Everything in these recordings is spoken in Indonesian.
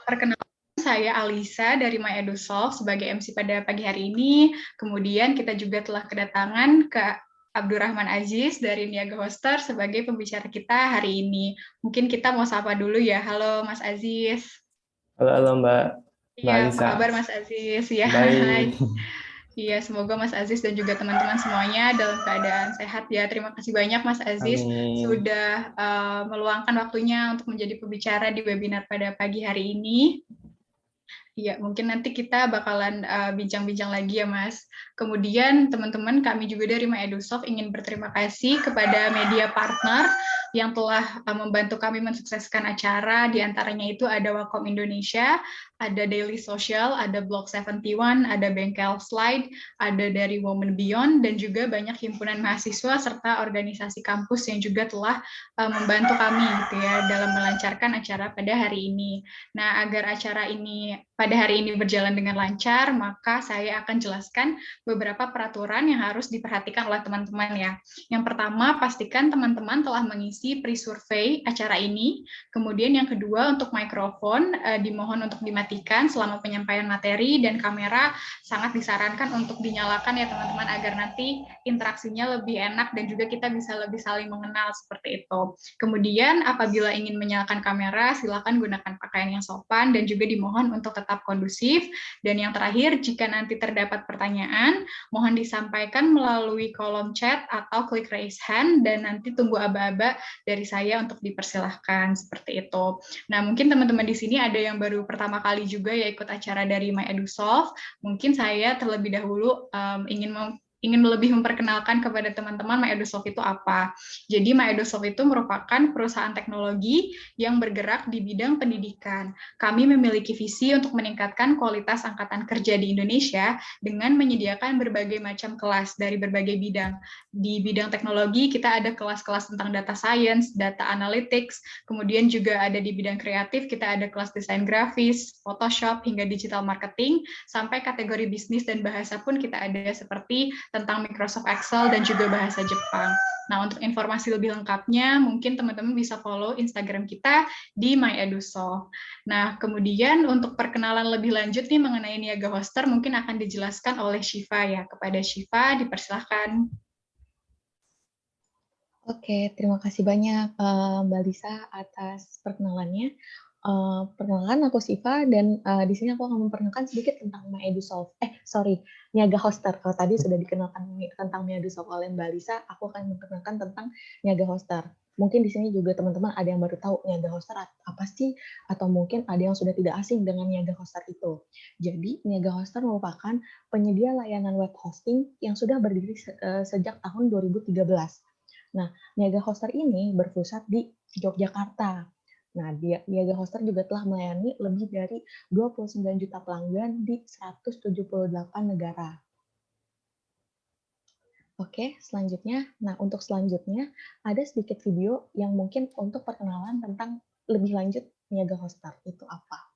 Perkenalkan, saya Alisa dari My EduSolve sebagai MC pada pagi hari ini. Kemudian kita juga telah kedatangan Kak Abdurrahman Aziz dari Niaga Hoster sebagai pembicara kita hari ini. Mungkin kita mau sapa dulu ya. Halo Mas Aziz. Halo Mbak Iya, apa Alisa. kabar Mas Aziz? Ya, hai. Baik. Iya, semoga Mas Aziz dan juga teman-teman semuanya dalam keadaan sehat ya. Terima kasih banyak Mas Aziz Amin. sudah meluangkan waktunya untuk menjadi pembicara di webinar pada pagi hari ini. Iya, mungkin nanti kita bakalan bincang-bincang lagi ya, Mas. Kemudian teman-teman, kami juga dari MyEdusoft ingin berterima kasih kepada media partner yang telah membantu kami mensukseskan acara. Di antaranya itu ada Wacom Indonesia, ada Daily Social, ada Blog 71, ada Bengkel Slide, ada dari Women Beyond, dan juga banyak himpunan mahasiswa serta organisasi kampus yang juga telah membantu kami gitu ya dalam melancarkan acara pada hari ini. Nah, agar acara ini pada hari ini berjalan dengan lancar, maka saya akan jelaskan beberapa peraturan yang harus diperhatikan oleh teman-teman ya. Yang pertama, pastikan teman-teman telah mengisi pre-survey acara ini. Kemudian yang kedua, untuk mikrofon dimohon untuk dimatikan selama penyampaian materi, dan kamera sangat disarankan untuk dinyalakan ya teman-teman, agar nanti interaksinya lebih enak dan juga kita bisa lebih saling mengenal seperti itu. Kemudian apabila ingin menyalakan kamera, silakan gunakan pakaian yang sopan dan juga dimohon untuk tetap kondusif. Dan yang terakhir, jika nanti terdapat pertanyaan, mohon disampaikan melalui kolom chat atau klik raise hand, dan nanti tunggu aba-aba dari saya untuk dipersilahkan seperti itu. Nah, mungkin teman-teman di sini ada yang baru pertama kali juga ya ikut acara dari My EduSolve. Mungkin saya terlebih dahulu ingin lebih memperkenalkan kepada teman-teman My EduSolve itu apa. Jadi My EduSolve itu merupakan perusahaan teknologi yang bergerak di bidang pendidikan. Kami memiliki visi untuk meningkatkan kualitas angkatan kerja di Indonesia dengan menyediakan berbagai macam kelas dari berbagai bidang. Di bidang teknologi kita ada kelas-kelas tentang data science, data analytics, kemudian juga ada di bidang kreatif kita ada kelas desain grafis, Photoshop, hingga digital marketing, sampai kategori bisnis dan bahasa pun kita ada seperti tentang Microsoft Excel dan juga bahasa Jepang. Nah, untuk informasi lebih lengkapnya, mungkin teman-teman bisa follow Instagram kita di MyEduSolve. Nah, kemudian untuk perkenalan lebih lanjut nih mengenai Niaga Hoster, mungkin akan dijelaskan oleh Shiva ya. Kepada Shiva, dipersilahkan. Oke, terima kasih banyak Mbak Lisa atas perkenalannya. Perkenalkan aku Siva dan di sini aku akan memperkenalkan sedikit tentang MyEduSolve. Niaga Hoster. Kalau tadi sudah dikenalkan tentang MyEduSolve oleh Mbak Lisa, aku akan memperkenalkan tentang Niaga Hoster. Mungkin di sini juga teman-teman ada yang baru tahu Niaga Hoster apa sih, atau mungkin ada yang sudah tidak asing dengan Niaga Hoster itu. Jadi, Niaga Hoster merupakan penyedia layanan web hosting yang sudah berdiri sejak tahun 2013. Nah, Niaga Hoster ini berpusat di Yogyakarta. Nah, Niaga Hoster juga telah melayani lebih dari 29 juta pelanggan di 178 negara. Oke, selanjutnya. Nah, untuk selanjutnya, ada sedikit video yang mungkin untuk perkenalan tentang lebih lanjut Niaga Hoster itu apa.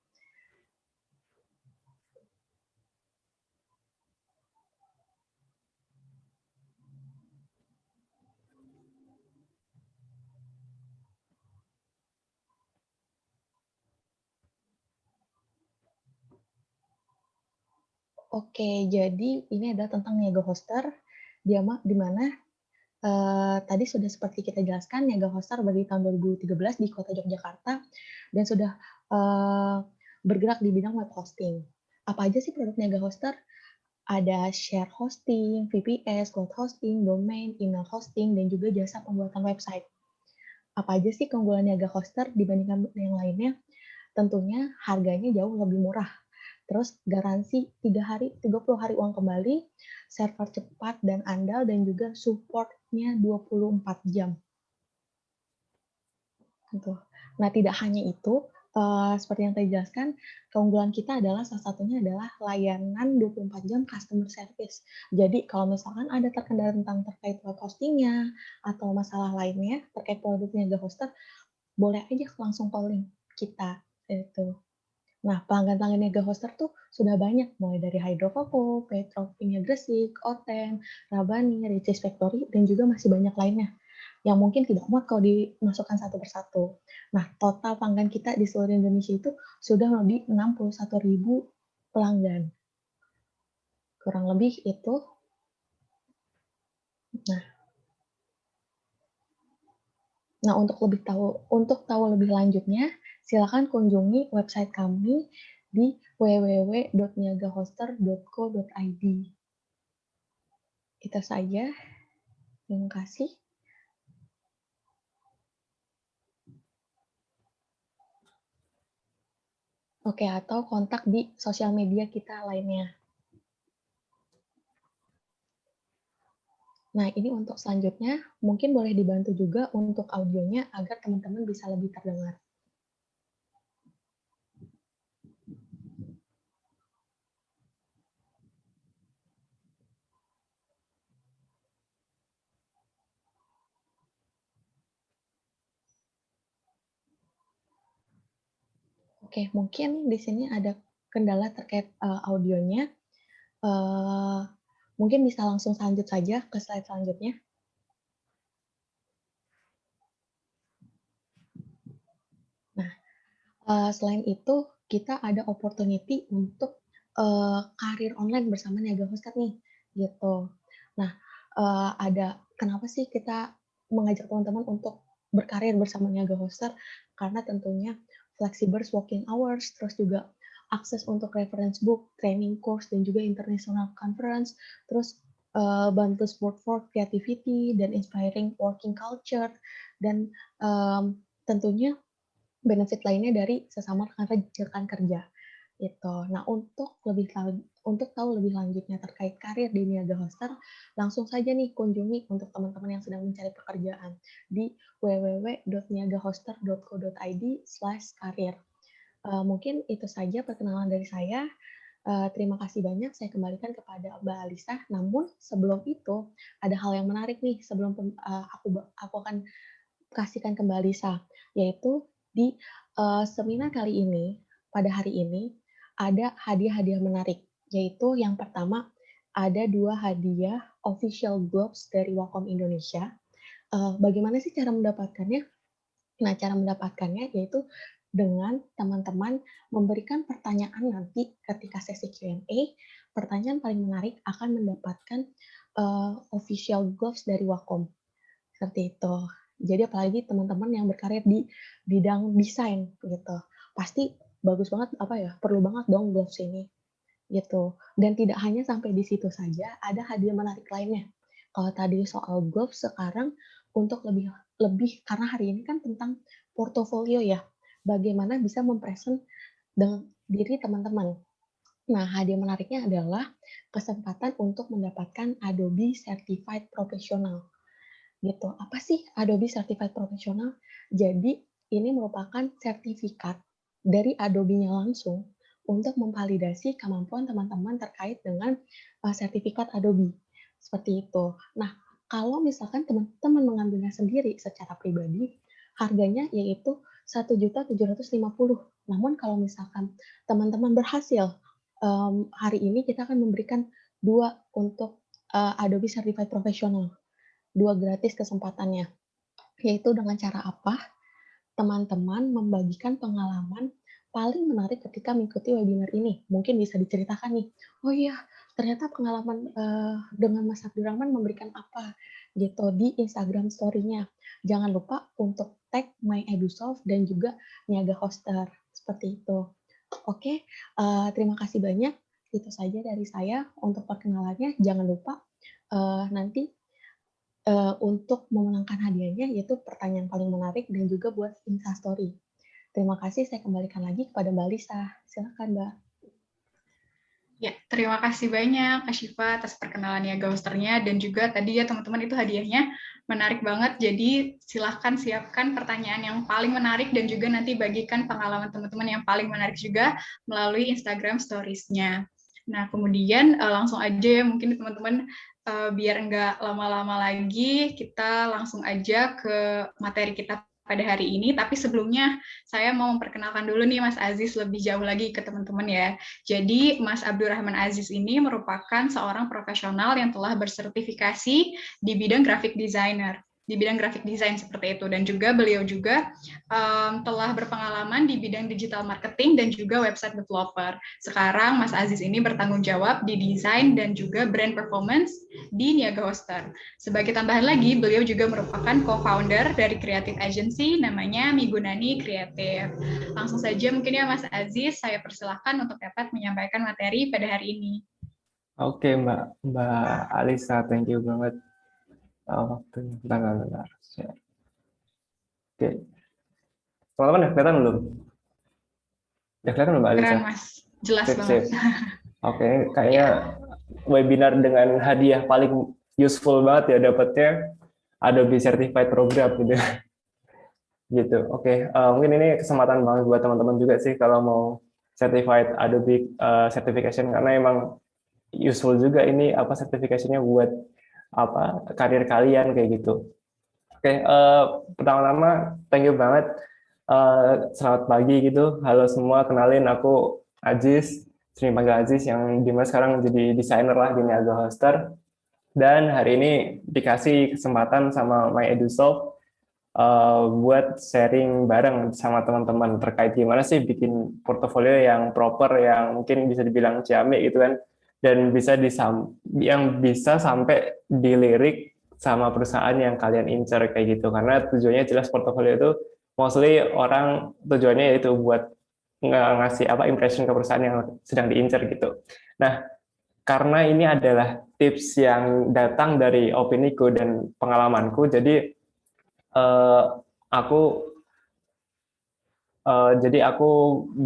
Oke, jadi ini adalah tentang Niaga Hoster, di mana tadi sudah seperti kita jelaskan, Niaga Hoster berdiri tahun 2013 di kota Yogyakarta dan sudah bergerak di bidang web hosting. Apa aja sih produk Niaga Hoster? Ada share hosting, VPS, cloud hosting, domain, email hosting, dan juga jasa pembuatan website. Apa aja sih keunggulan Niaga Hoster dibandingkan yang lainnya? Tentunya harganya jauh lebih murah. Terus garansi 30 hari uang kembali, server cepat dan andal, dan juga support-nya 24 jam. Nah, tidak hanya itu, seperti yang tadi dijelaskan, keunggulan kita adalah salah satunya adalah layanan 24 jam customer service. Jadi, kalau misalkan ada terkendala tentang terkait web hosting-nya atau masalah lainnya terkait produknya Niaga Hoster, boleh aja langsung calling kita. Itu. Nah, pelanggan-pelanggan Niaga Hoster tuh sudah banyak, mulai dari Hydrofoco, Petro, Kimia Gresik, Oten, Rabani, Ricis Factory, dan juga masih banyak lainnya. yang mungkin tidak muat kalau dimasukkan satu persatu. Nah, total pelanggan kita di seluruh Indonesia itu sudah lebih 61.000 pelanggan. Kurang lebih itu. Nah, untuk tahu lebih lanjutnya, silakan kunjungi website kami di www.niagahoster.co.id. Itu saja. Terima kasih. Oke, atau kontak di sosial media kita lainnya. Nah, ini untuk selanjutnya, mungkin boleh dibantu juga untuk audionya agar teman-teman bisa lebih terdengar. Oke, mungkin di sini ada kendala terkait audionya. Mungkin bisa langsung lanjut saja ke slide selanjutnya. Nah, selain itu, kita ada opportunity untuk karir online bersama Niaga Hoster nih, gitu. Nah, kenapa sih kita mengajak teman-teman untuk berkarir bersama Niaga Hoster? Karena tentunya flexible working hours, terus juga akses untuk reference book, training course, dan juga international conference, terus bantu support for creativity dan inspiring working culture, dan tentunya benefit lainnya dari sesama rekan kerja gitu. Nah, untuk tahu lebih lanjutnya terkait karir di Niaga Hoster, langsung saja nih kunjungi untuk teman-teman yang sedang mencari pekerjaan di www.niagahoster.co.id/karir. Mungkin itu saja perkenalan dari saya. Terima kasih banyak. Saya kembalikan kepada Mbak Alisa. Namun sebelum itu ada hal yang menarik nih sebelum aku akan kasihkan ke Mbak Alisa, yaitu di seminar kali ini, pada hari ini, ada hadiah-hadiah menarik, yaitu yang pertama, ada 2 hadiah official gloves dari Wacom Indonesia. Bagaimana sih cara mendapatkannya? Nah, cara mendapatkannya yaitu dengan teman-teman memberikan pertanyaan nanti ketika sesi Q&A, pertanyaan paling menarik akan mendapatkan official gloves dari Wacom. Seperti itu. Jadi apalagi teman-teman yang berkarir di bidang desain gitu. Pasti bagus banget perlu banget dong gloves ini gitu. Dan tidak hanya sampai di situ saja, ada hadiah menarik lainnya. Kalau tadi soal gloves, sekarang untuk lebih karena hari ini kan tentang portofolio ya. Bagaimana bisa mempresent dengan diri teman-teman. Nah, hadiah menariknya adalah kesempatan untuk mendapatkan Adobe Certified Professional. Gitu. Apa sih Adobe Certified Professional? Jadi, ini merupakan sertifikat dari Adobe-nya langsung untuk memvalidasi kemampuan teman-teman terkait dengan sertifikat Adobe. Seperti itu. Nah, kalau misalkan teman-teman mengambilnya sendiri secara pribadi, harganya yaitu 1.750.000. Namun kalau misalkan teman-teman berhasil, hari ini kita akan memberikan 2 untuk Adobe Certified Professional. 2 gratis kesempatannya. Yaitu dengan cara apa? Teman-teman membagikan pengalaman paling menarik ketika mengikuti webinar ini. Mungkin bisa diceritakan nih, oh iya, ternyata pengalaman dengan Mas Abdurrahman memberikan apa gitu di Instagram story-nya. Jangan lupa untuk tag MyEdusolve dan juga Niaga Hoster. Seperti itu. Oke, terima kasih banyak. Itu saja dari saya untuk perkenalannya. Jangan lupa nanti untuk memenangkan hadiahnya, yaitu pertanyaan paling menarik dan juga buat Instastory. Terima kasih, saya kembalikan lagi kepada Mbak Lisa. Silakan, Mbak. Ya, terima kasih banyak Kak Syifa atas perkenalan Niaga Hosternya, dan juga tadi ya teman-teman itu hadiahnya menarik banget. Jadi silahkan siapkan pertanyaan yang paling menarik dan juga nanti bagikan pengalaman teman-teman yang paling menarik juga melalui Instagram Stories-nya. Nah, kemudian langsung aja ya mungkin teman-teman biar nggak lama-lama lagi, kita langsung aja ke materi kita pada hari ini. Tapi sebelumnya saya mau memperkenalkan dulu nih Mas Aziz lebih jauh lagi ke teman-teman ya. Jadi Mas Abdurrahman Aziz ini merupakan seorang profesional yang telah bersertifikasi di bidang graphic designer. di bidang graphic design seperti itu. Dan juga beliau juga telah berpengalaman di bidang digital marketing dan juga website developer. Sekarang Mas Aziz ini bertanggung jawab di desain dan juga brand performance di Niaga Hoster. Sebagai tambahan lagi, beliau juga merupakan co-founder dari creative agency namanya Migunani Creative. Langsung saja mungkin ya Mas Aziz, saya persilahkan untuk dapat menyampaikan materi pada hari ini. Oke, Mbak Alisa, thank you banget waktunya. Bentar. Share. Oke, teman-teman udah kelihatan belum? Udah kelihatan belum, Mbak Alisa? Keren Mas, jelas Sip, banget. sip. Oke, kayaknya webinar dengan hadiah paling useful banget ya dapatnya Adobe Certified Program gitu. Gitu. Oke, mungkin ini kesempatan banget buat teman-teman juga sih kalau mau certified Adobe certification, karena emang useful juga ini apa certificationnya buat apa karir kalian kayak gitu. Oke, pertama-tama thank you banget. Selamat pagi gitu. Halo semua, kenalin aku Aziz, sering panggil Aziz, yang dimana sekarang jadi desainer lah di Niaga Hoster. Dan hari ini dikasih kesempatan sama MyEdusoft buat sharing bareng sama teman-teman terkait gimana sih bikin portofolio yang proper, yang mungkin bisa dibilang ciamik gitu kan, dan bisa yang bisa sampai dilirik sama perusahaan yang kalian incer kayak gitu. Karena tujuannya jelas, portofolio itu mostly orang tujuannya itu buat ngasih apa impression ke perusahaan yang sedang diincer gitu. Nah, karena ini adalah tips yang datang dari opiniku dan pengalamanku, jadi aku aku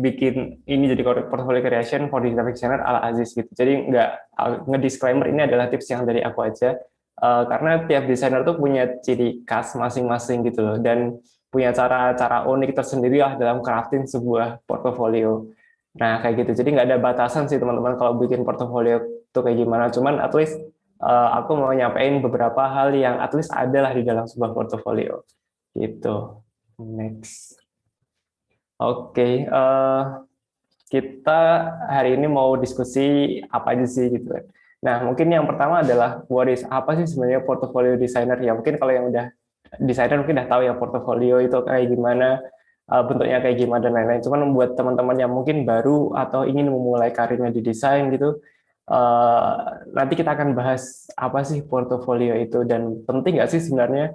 bikin ini jadi portfolio creation for digital designer ala Aziz gitu. Jadi nggak ngedisclaimer, ini adalah tips yang dari aku aja. Karena tiap desainer tuh punya ciri khas masing-masing gitu loh, dan punya cara-cara unik tersendiri lah dalam crafting sebuah portofolio. Nah kayak gitu. Jadi nggak ada batasan sih teman-teman kalau bikin portofolio tuh kayak gimana. Cuman at least aku mau nyampein beberapa hal yang at least ada lah di dalam sebuah portofolio. Gitu. Next. Oke, kita hari ini mau diskusi apa aja sih gitu kan. Nah, mungkin yang pertama adalah apa sih sebenarnya portfolio designer? Ya mungkin kalau yang udah desainer mungkin udah tahu ya portfolio itu kayak gimana, bentuknya kayak gimana dan lain-lain. Cuman buat teman-teman yang mungkin baru atau ingin memulai karirnya di desain gitu, nanti kita akan bahas apa sih portfolio itu, dan penting nggak sih sebenarnya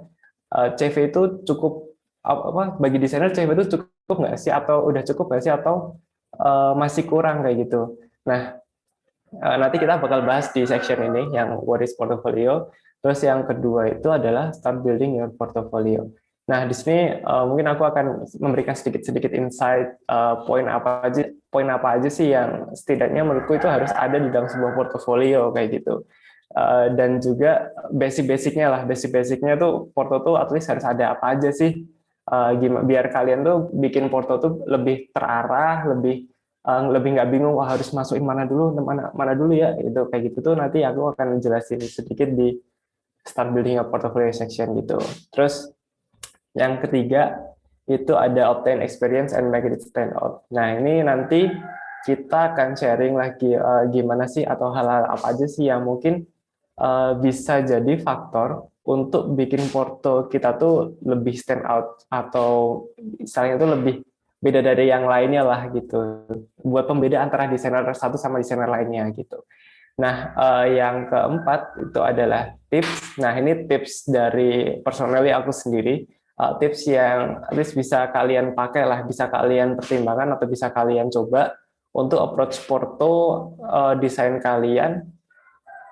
CV itu cukup apa bagi desainer, CV itu cukup nggak sih, atau udah cukup nggak sih, atau masih kurang kayak gitu. Nah, nanti kita bakal bahas di section ini yang what is portfolio. Terus yang kedua itu adalah start building your portfolio. Nah, di sini mungkin aku akan memberikan sedikit-sedikit insight poin apa aja sih yang setidaknya menurutku itu harus ada di dalam sebuah portfolio kayak gitu. Dan juga basic-basicnya lah, basic-basicnya tuh porto tuh at least harus ada apa aja sih, biar kalian tuh bikin porto tuh lebih terarah, lebih nggak bingung, wah harus masukin mana dulu, mana dulu ya, itu kayak gitu tuh nanti aku akan jelasin sedikit di start building a portfolio section gitu. Terus yang ketiga itu ada obtain experience and make it stand out. Nah ini nanti kita akan sharing lagi gimana sih atau hal-hal apa aja sih yang mungkin bisa jadi faktor untuk bikin porto kita tuh lebih stand out, atau misalnya itu lebih beda dari yang lainnya lah gitu, buat pembeda antara desainer satu sama desainer lainnya gitu. Nah, yang keempat itu adalah tips. Nah, ini tips dari personally aku sendiri, tips yang at least bisa kalian pakai lah, bisa kalian pertimbangkan atau bisa kalian coba untuk approach porto desain kalian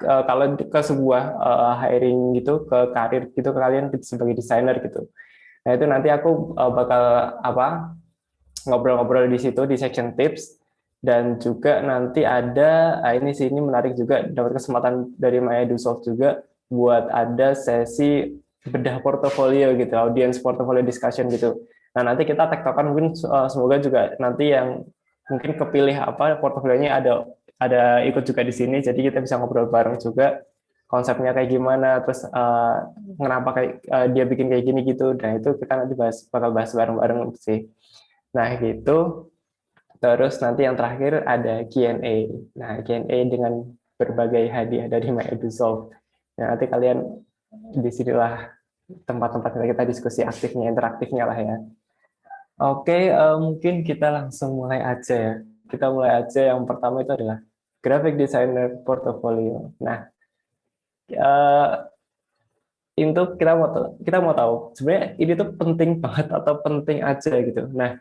kalau ke sebuah hiring gitu, ke karir gitu, ke kalian sebagai desainer gitu. Nah itu nanti aku bakal ngobrol-ngobrol di situ di section tips, dan juga nanti ada ini menarik juga, dapat kesempatan dari MyEdusoft juga buat ada sesi bedah portofolio gitu, audience portfolio discussion gitu. Nah nanti kita tektokan, mungkin semoga juga nanti yang mungkin kepilih apa portofolionya ada ikut juga di sini, jadi kita bisa ngobrol bareng juga konsepnya kayak gimana, terus kenapa kayak dia bikin kayak gini gitu. Dan itu kita nanti bakal bahas bareng-bareng sih. Nah gitu. Terus nanti yang terakhir ada Q&A. Nah Q&A dengan berbagai hadiah dari MyEdusoft. Nah nanti kalian disinilah tempat-tempat kita diskusi aktifnya, interaktifnya lah ya. Oke, mungkin kita langsung mulai aja ya. Kita mulai aja, yang pertama itu adalah graphic designer portfolio. Nah, eh, itu kita mau tahu sebenarnya ini tuh penting banget atau penting aja gitu. Nah,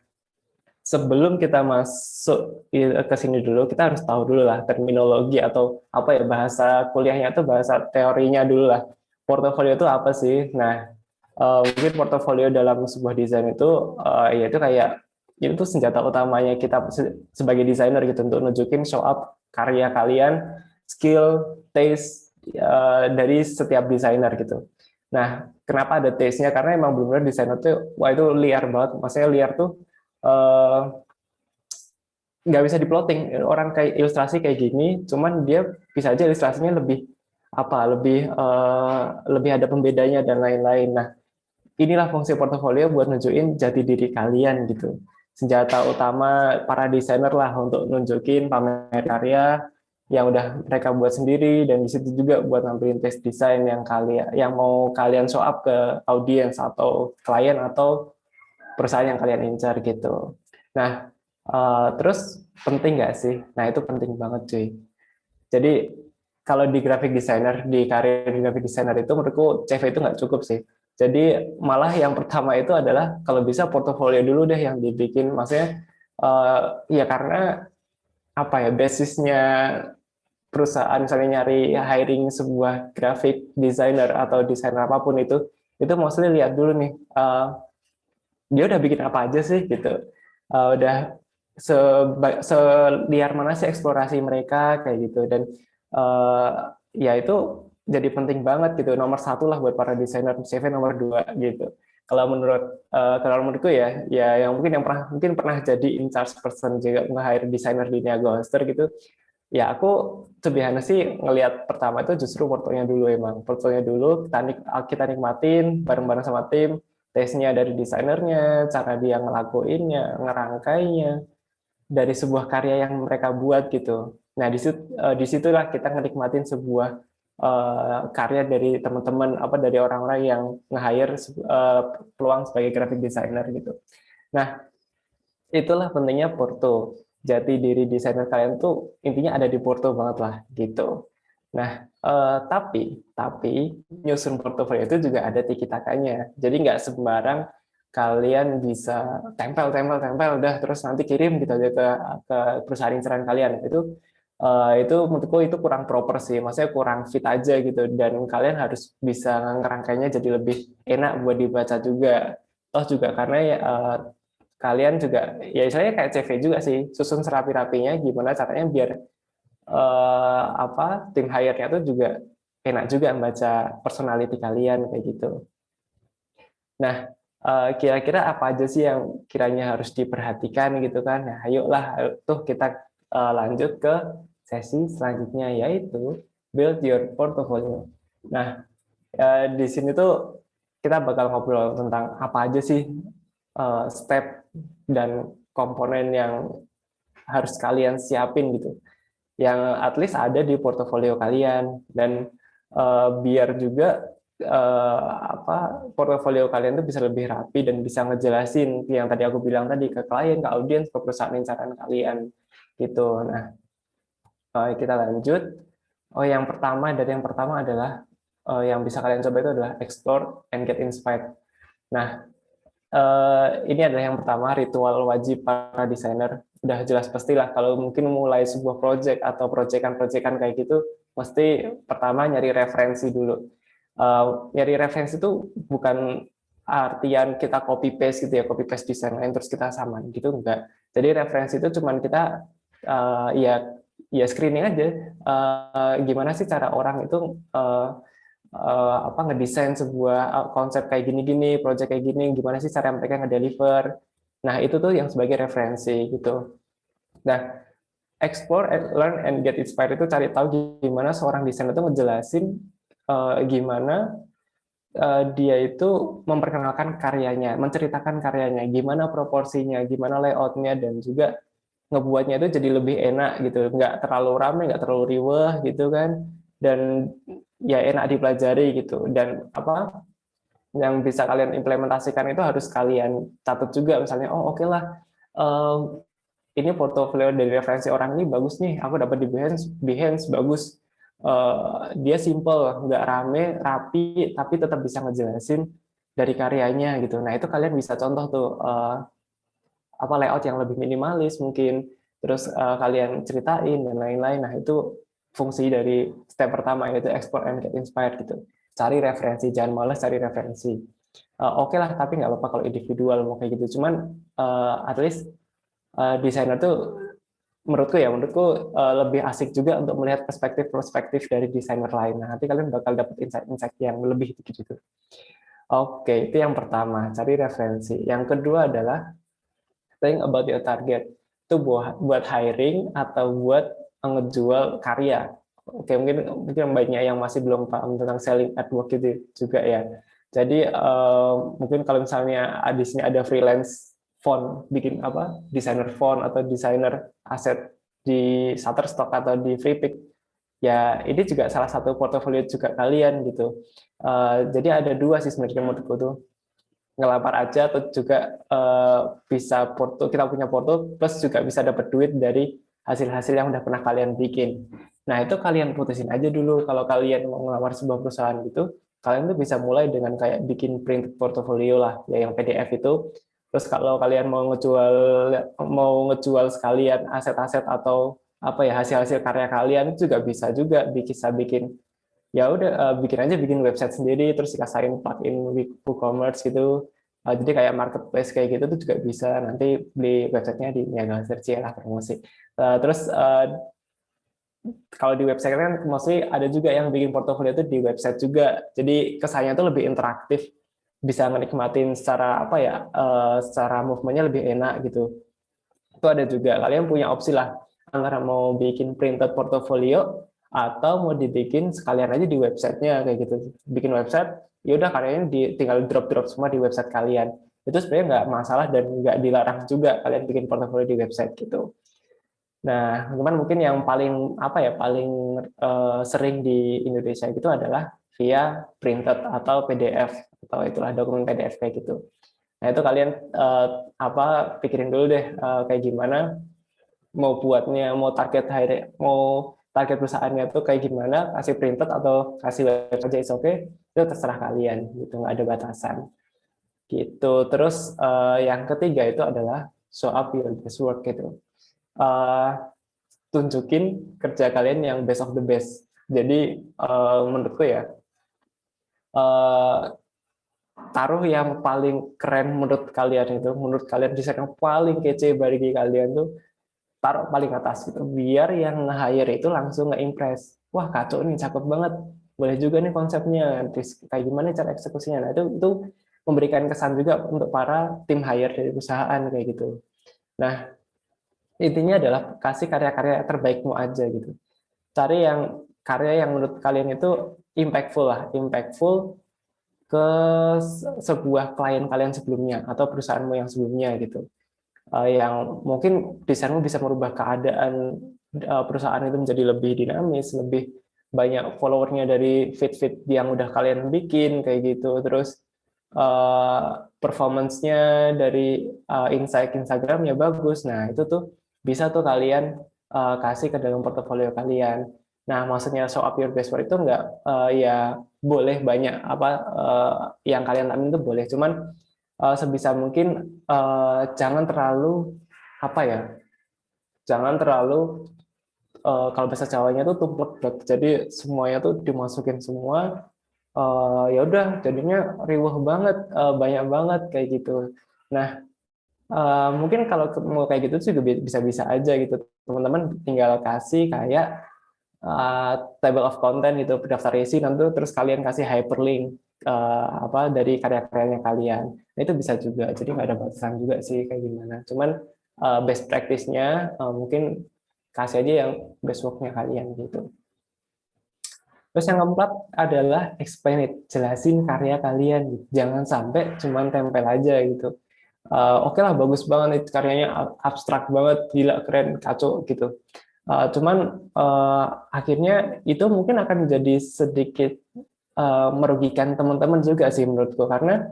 sebelum kita masuk ke sini dulu, kita harus tahu dulu lah terminologi atau apa ya, bahasa kuliahnya tuh, bahasa teorinya dulu lah. Portofolio itu apa sih? Nah, mungkin portofolio dalam sebuah desain itu yaitu kayak itu senjata utamanya kita sebagai desainer gitu untuk nunjukin show up karya kalian, skill, taste dari setiap desainer gitu. Nah, kenapa ada taste-nya? Karena emang benar-benar desainer tuh wah itu liar banget. Maksudnya liar tuh eh, nggak bisa diploting. Orang kayak ilustrasi kayak gini, cuman dia bisa aja ilustrasinya lebih lebih ada pembedanya dan lain-lain. Nah, inilah fungsi portofolio buat nunjukin jati diri kalian gitu. Senjata utama para desainer lah untuk nunjukin pamer karya yang udah mereka buat sendiri, dan di situ juga buat nampilin tes desain yang mau kalian show up ke audiens atau klien atau perusahaan yang kalian incar gitu. Nah, terus penting nggak sih? Nah, itu penting banget cuy. Jadi kalau di graphic designer, di karir di graphic designer itu menurutku CV itu nggak cukup sih. Jadi malah yang pertama itu adalah kalau bisa portofolio dulu deh yang dibikin. Maksudnya ya karena apa ya, basisnya perusahaan misalnya nyari hiring sebuah graphic designer atau desainer apapun itu mostly lihat dulu nih dia udah bikin apa aja sih gitu. Udah seliar mana sih eksplorasi mereka kayak gitu, dan ya itu jadi penting banget gitu, nomor satu lah buat para desainer, CV nomor dua gitu. Kalau menurutku ya yang mungkin pernah jadi in charge person juga nge-hire desainer di Niaga Hoster gitu. Ya aku sebenarnya sih ngelihat pertama itu justru portonya dulu, emang portonya dulu kita nikmatin bareng-bareng sama tim, tesnya dari desainernya, cara dia ngelakuinnya, ngerangkainya, dari sebuah karya yang mereka buat gitu. Nah, disitulah kita menikmatin sebuah karya dari teman-teman, dari orang-orang yang nge-hire peluang sebagai graphic designer gitu. Nah, itulah pentingnya porto. Jati diri desainer kalian tuh intinya ada di porto banget lah gitu. Nah, tapi nyusun portofolio itu juga ada tiki-takanya. Jadi nggak sembarang kalian bisa tempel udah terus nanti kirim gitu aja ke perusahaan inceran kalian. Itu menurutku itu kurang proper sih. Maksudnya kurang fit aja gitu, dan kalian harus bisa ngerangkainya jadi lebih enak buat dibaca juga. Toh juga karena ya, kalian juga ya misalnya kayak CV juga sih, susun serapi-rapinya gimana caranya biar tim hire-nya tuh juga enak juga membaca personality kalian kayak gitu. Nah, kira-kira apa aja sih yang kiranya harus diperhatikan gitu kan? Nah, ayolah tuh kita lanjut ke sesi selanjutnya, yaitu build your portfolio. Nah, di sini tuh kita bakal ngobrol tentang apa aja sih step dan komponen yang harus kalian siapin gitu, yang at least ada di portofolio kalian, dan biar juga portofolio kalian tuh bisa lebih rapi dan bisa ngejelasin yang tadi aku bilang tadi ke klien, ke audiens, ke perusahaan incaran kalian gitu. Nah, kita lanjut. Yang pertama adalah yang bisa kalian coba itu adalah explore and get inspired. Nah, ini adalah yang pertama, ritual wajib para desainer. Udah jelas pastilah kalau mungkin mulai sebuah project atau proyekan kayak gitu, mesti pertama nyari referensi dulu. Nyari referensi itu bukan artian kita copy paste gitu ya, copy paste desain lain terus kita samain gitu, enggak. Jadi referensi itu cuman kita ya screening aja, gimana sih cara orang itu ngedesain sebuah konsep kayak gini-gini, project kayak gini, gimana sih cara mereka ngedeliver. Nah, itu tuh yang sebagai referensi gitu. Nah, explore, learn, and get inspired itu cari tahu gimana seorang desainer itu ngejelasin gimana dia itu memperkenalkan karyanya, menceritakan karyanya, gimana proporsinya, gimana layoutnya, dan juga ngebuatnya itu jadi lebih enak gitu, nggak terlalu ramai, nggak terlalu riweh gitu kan, dan ya enak dipelajari gitu. Dan yang bisa kalian implementasikan itu harus kalian catat juga, misalnya oh oke lah, ini portofolio dari referensi orang ini bagus nih, aku dapat di Behance bagus. Dia simple, nggak rame, rapi, tapi tetap bisa ngejelasin dari karyanya gitu. Nah itu kalian bisa contoh tuh apa layout yang lebih minimalis mungkin, terus kalian ceritain dan lain-lain. Nah itu fungsi dari step pertama, yaitu explore and get inspired gitu. Cari referensi, jangan malas cari referensi. Oke lah, tapi nggak apa-apa kalau individual mau kayak gitu. Cuman at least desainer tuh menurutku lebih asik juga untuk melihat perspektif dari desainer lain. Nah, nanti kalian bakal dapat insight-insight yang lebih gitu. Oke, itu yang pertama, cari referensi. Yang kedua adalah think about your target. Itu buat hiring atau buat ngejual karya. Oke, mungkin banyak yang masih belum paham tentang selling artwork gitu juga ya. Jadi mungkin kalau misalnya di sini ada freelance font, bikin apa, desainer font atau desainer aset di Shutterstock atau di Freepik, ya ini juga salah satu portofolio juga kalian gitu. Jadi ada dua sih sebenarnya menurutku tuh, ngelamar aja atau juga bisa kita punya porto plus juga bisa dapat duit dari hasil-hasil yang udah pernah kalian bikin. Nah itu kalian putusin aja dulu, kalau kalian mau ngelamar sebuah perusahaan gitu, kalian tuh bisa mulai dengan kayak bikin print portfolio lah, ya yang PDF itu. Terus kalau kalian mau ngejual sekalian aset-aset atau apa ya, hasil-hasil karya kalian, itu juga bisa bikin ya udah, bikin website sendiri, terus dikasain plugin WooCommerce gitu. Jadi kayak marketplace kayak gitu tuh juga bisa, nanti beli websitenya di Niaga Search lah, promosi. Terus kalau di website kan mostly ada juga yang bikin portofolio itu di website juga, jadi kesannya tuh lebih interaktif, bisa menikmatin secara apa ya, secara movementnya lebih enak gitu. Itu ada juga, kalian punya opsi lah antara mau bikin printed portfolio atau mau dibikin sekalian aja di websitenya kayak gitu. Bikin website, ya udah karyanya tinggal drop semua di website kalian. Itu sebenarnya nggak masalah dan nggak dilarang juga kalian bikin portfolio di website gitu. Nah, cuman mungkin yang paling apa ya, paling sering di Indonesia itu adalah via printed atau PDF, atau itulah dokumen PDF kayak gitu. Nah, itu kalian pikirin dulu deh kayak gimana mau buatnya, mau target perusahaannya tuh kayak gimana, kasih printed atau kasih web aja is okay, itu terserah kalian gitu, nggak ada batasan gitu. Terus yang ketiga itu adalah show up your best work gitu. Tunjukin kerja kalian yang best of the best. Jadi menurutku ya, taruh yang paling keren menurut kalian desain yang paling kece bagi kalian tuh, taruh paling atas gitu, biar yang nge-hire itu langsung nge-impress. Wah kacau nih, cakep banget, boleh juga nih konsepnya, terus kayak gimana cara eksekusinya. Nah itu memberikan kesan juga untuk para tim hire dari perusahaan kayak gitu. Nah intinya adalah kasih karya-karya terbaikmu aja gitu. Cari yang karya yang menurut kalian itu impactful ke sebuah klien kalian sebelumnya atau perusahaanmu yang sebelumnya gitu. Yang mungkin desainmu bisa merubah keadaan perusahaan itu menjadi lebih dinamis, lebih banyak followernya dari feed yang udah kalian bikin kayak gitu. Terus performance-nya dari insight Instagram-nya bagus. Nah, itu tuh bisa tuh kalian kasih ke dalam portofolio kalian. Nah, maksudnya show up your best work itu enggak ya boleh banyak yang kalian lakuin itu boleh, cuman sebisa mungkin jangan terlalu kalau bahasa Jawanya tuh tumplek, jadi semuanya tuh dimasukin semua, ya udah jadinya riuh banget, banyak banget kayak gitu. Nah mungkin kalau mau kayak gitu juga bisa aja gitu, teman-teman tinggal kasih kayak table of content gitu, daftar isi, nanti terus kalian kasih hyperlink dari karya-karyanya kalian. Nah, itu bisa juga, jadi nggak ada batasan juga sih kayak gimana. Cuman best practice-nya mungkin kasih aja yang best work-nya kalian gitu. Terus yang keempat adalah explain it, jelasin karya kalian gitu. Jangan sampai cuman tempel aja gitu. Oke lah, bagus banget karyanya, abstrak banget, gila, keren, kacau gitu. Cuman akhirnya itu mungkin akan menjadi sedikit merugikan teman-teman juga sih menurutku, karena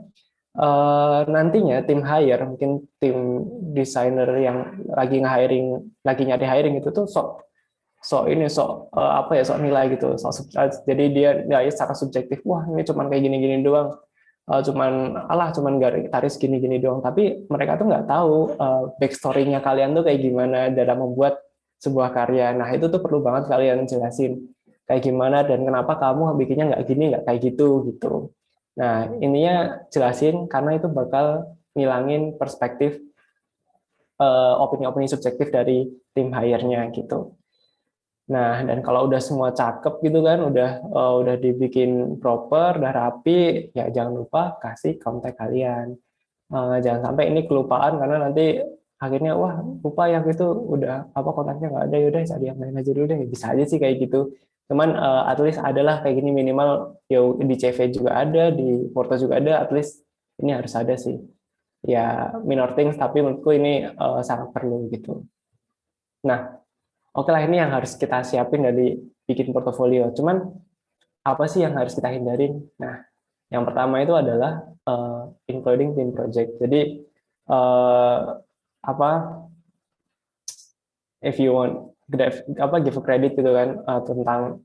nantinya tim hire, mungkin tim desainer yang lagi nyari hiring itu tuh apa ya, sok nilai gitu, jadi dia nilai secara subjektif, wah ini cuman kayak gini-gini doang, cuman garis gini-gini doang, tapi mereka tuh nggak tahu backstory-nya kalian tuh kayak gimana dalam membuat sebuah karya. Nah itu tuh perlu banget kalian jelasin kayak gimana dan kenapa kamu bikinnya nggak gini, nggak kayak gitu gitu. Nah ininya jelasin karena itu bakal ngilangin perspektif opini-opini subjektif dari tim hire-nya gitu. Nah, dan kalau udah semua cakep gitu kan, udah dibikin proper, udah rapi, ya jangan lupa kasih kontak kalian. Jangan sampai ini kelupaan karena nanti akhirnya wah lupa yang itu udah apa kontaknya nggak ada, yaudah cari yang lain aja dulu deh. Bisa aja sih kayak gitu. Cuman at least adalah kayak gini minimal ya di CV juga ada, di porto juga ada, at least ini harus ada sih. Ya minor things tapi menurutku ini sangat perlu gitu. Nah, oke lah, ini yang harus kita siapin dari bikin portofolio. Cuman apa sih yang harus kita hindarin? Nah, yang pertama itu adalah including team project. Jadi apa if you want give a credit gitu kan tentang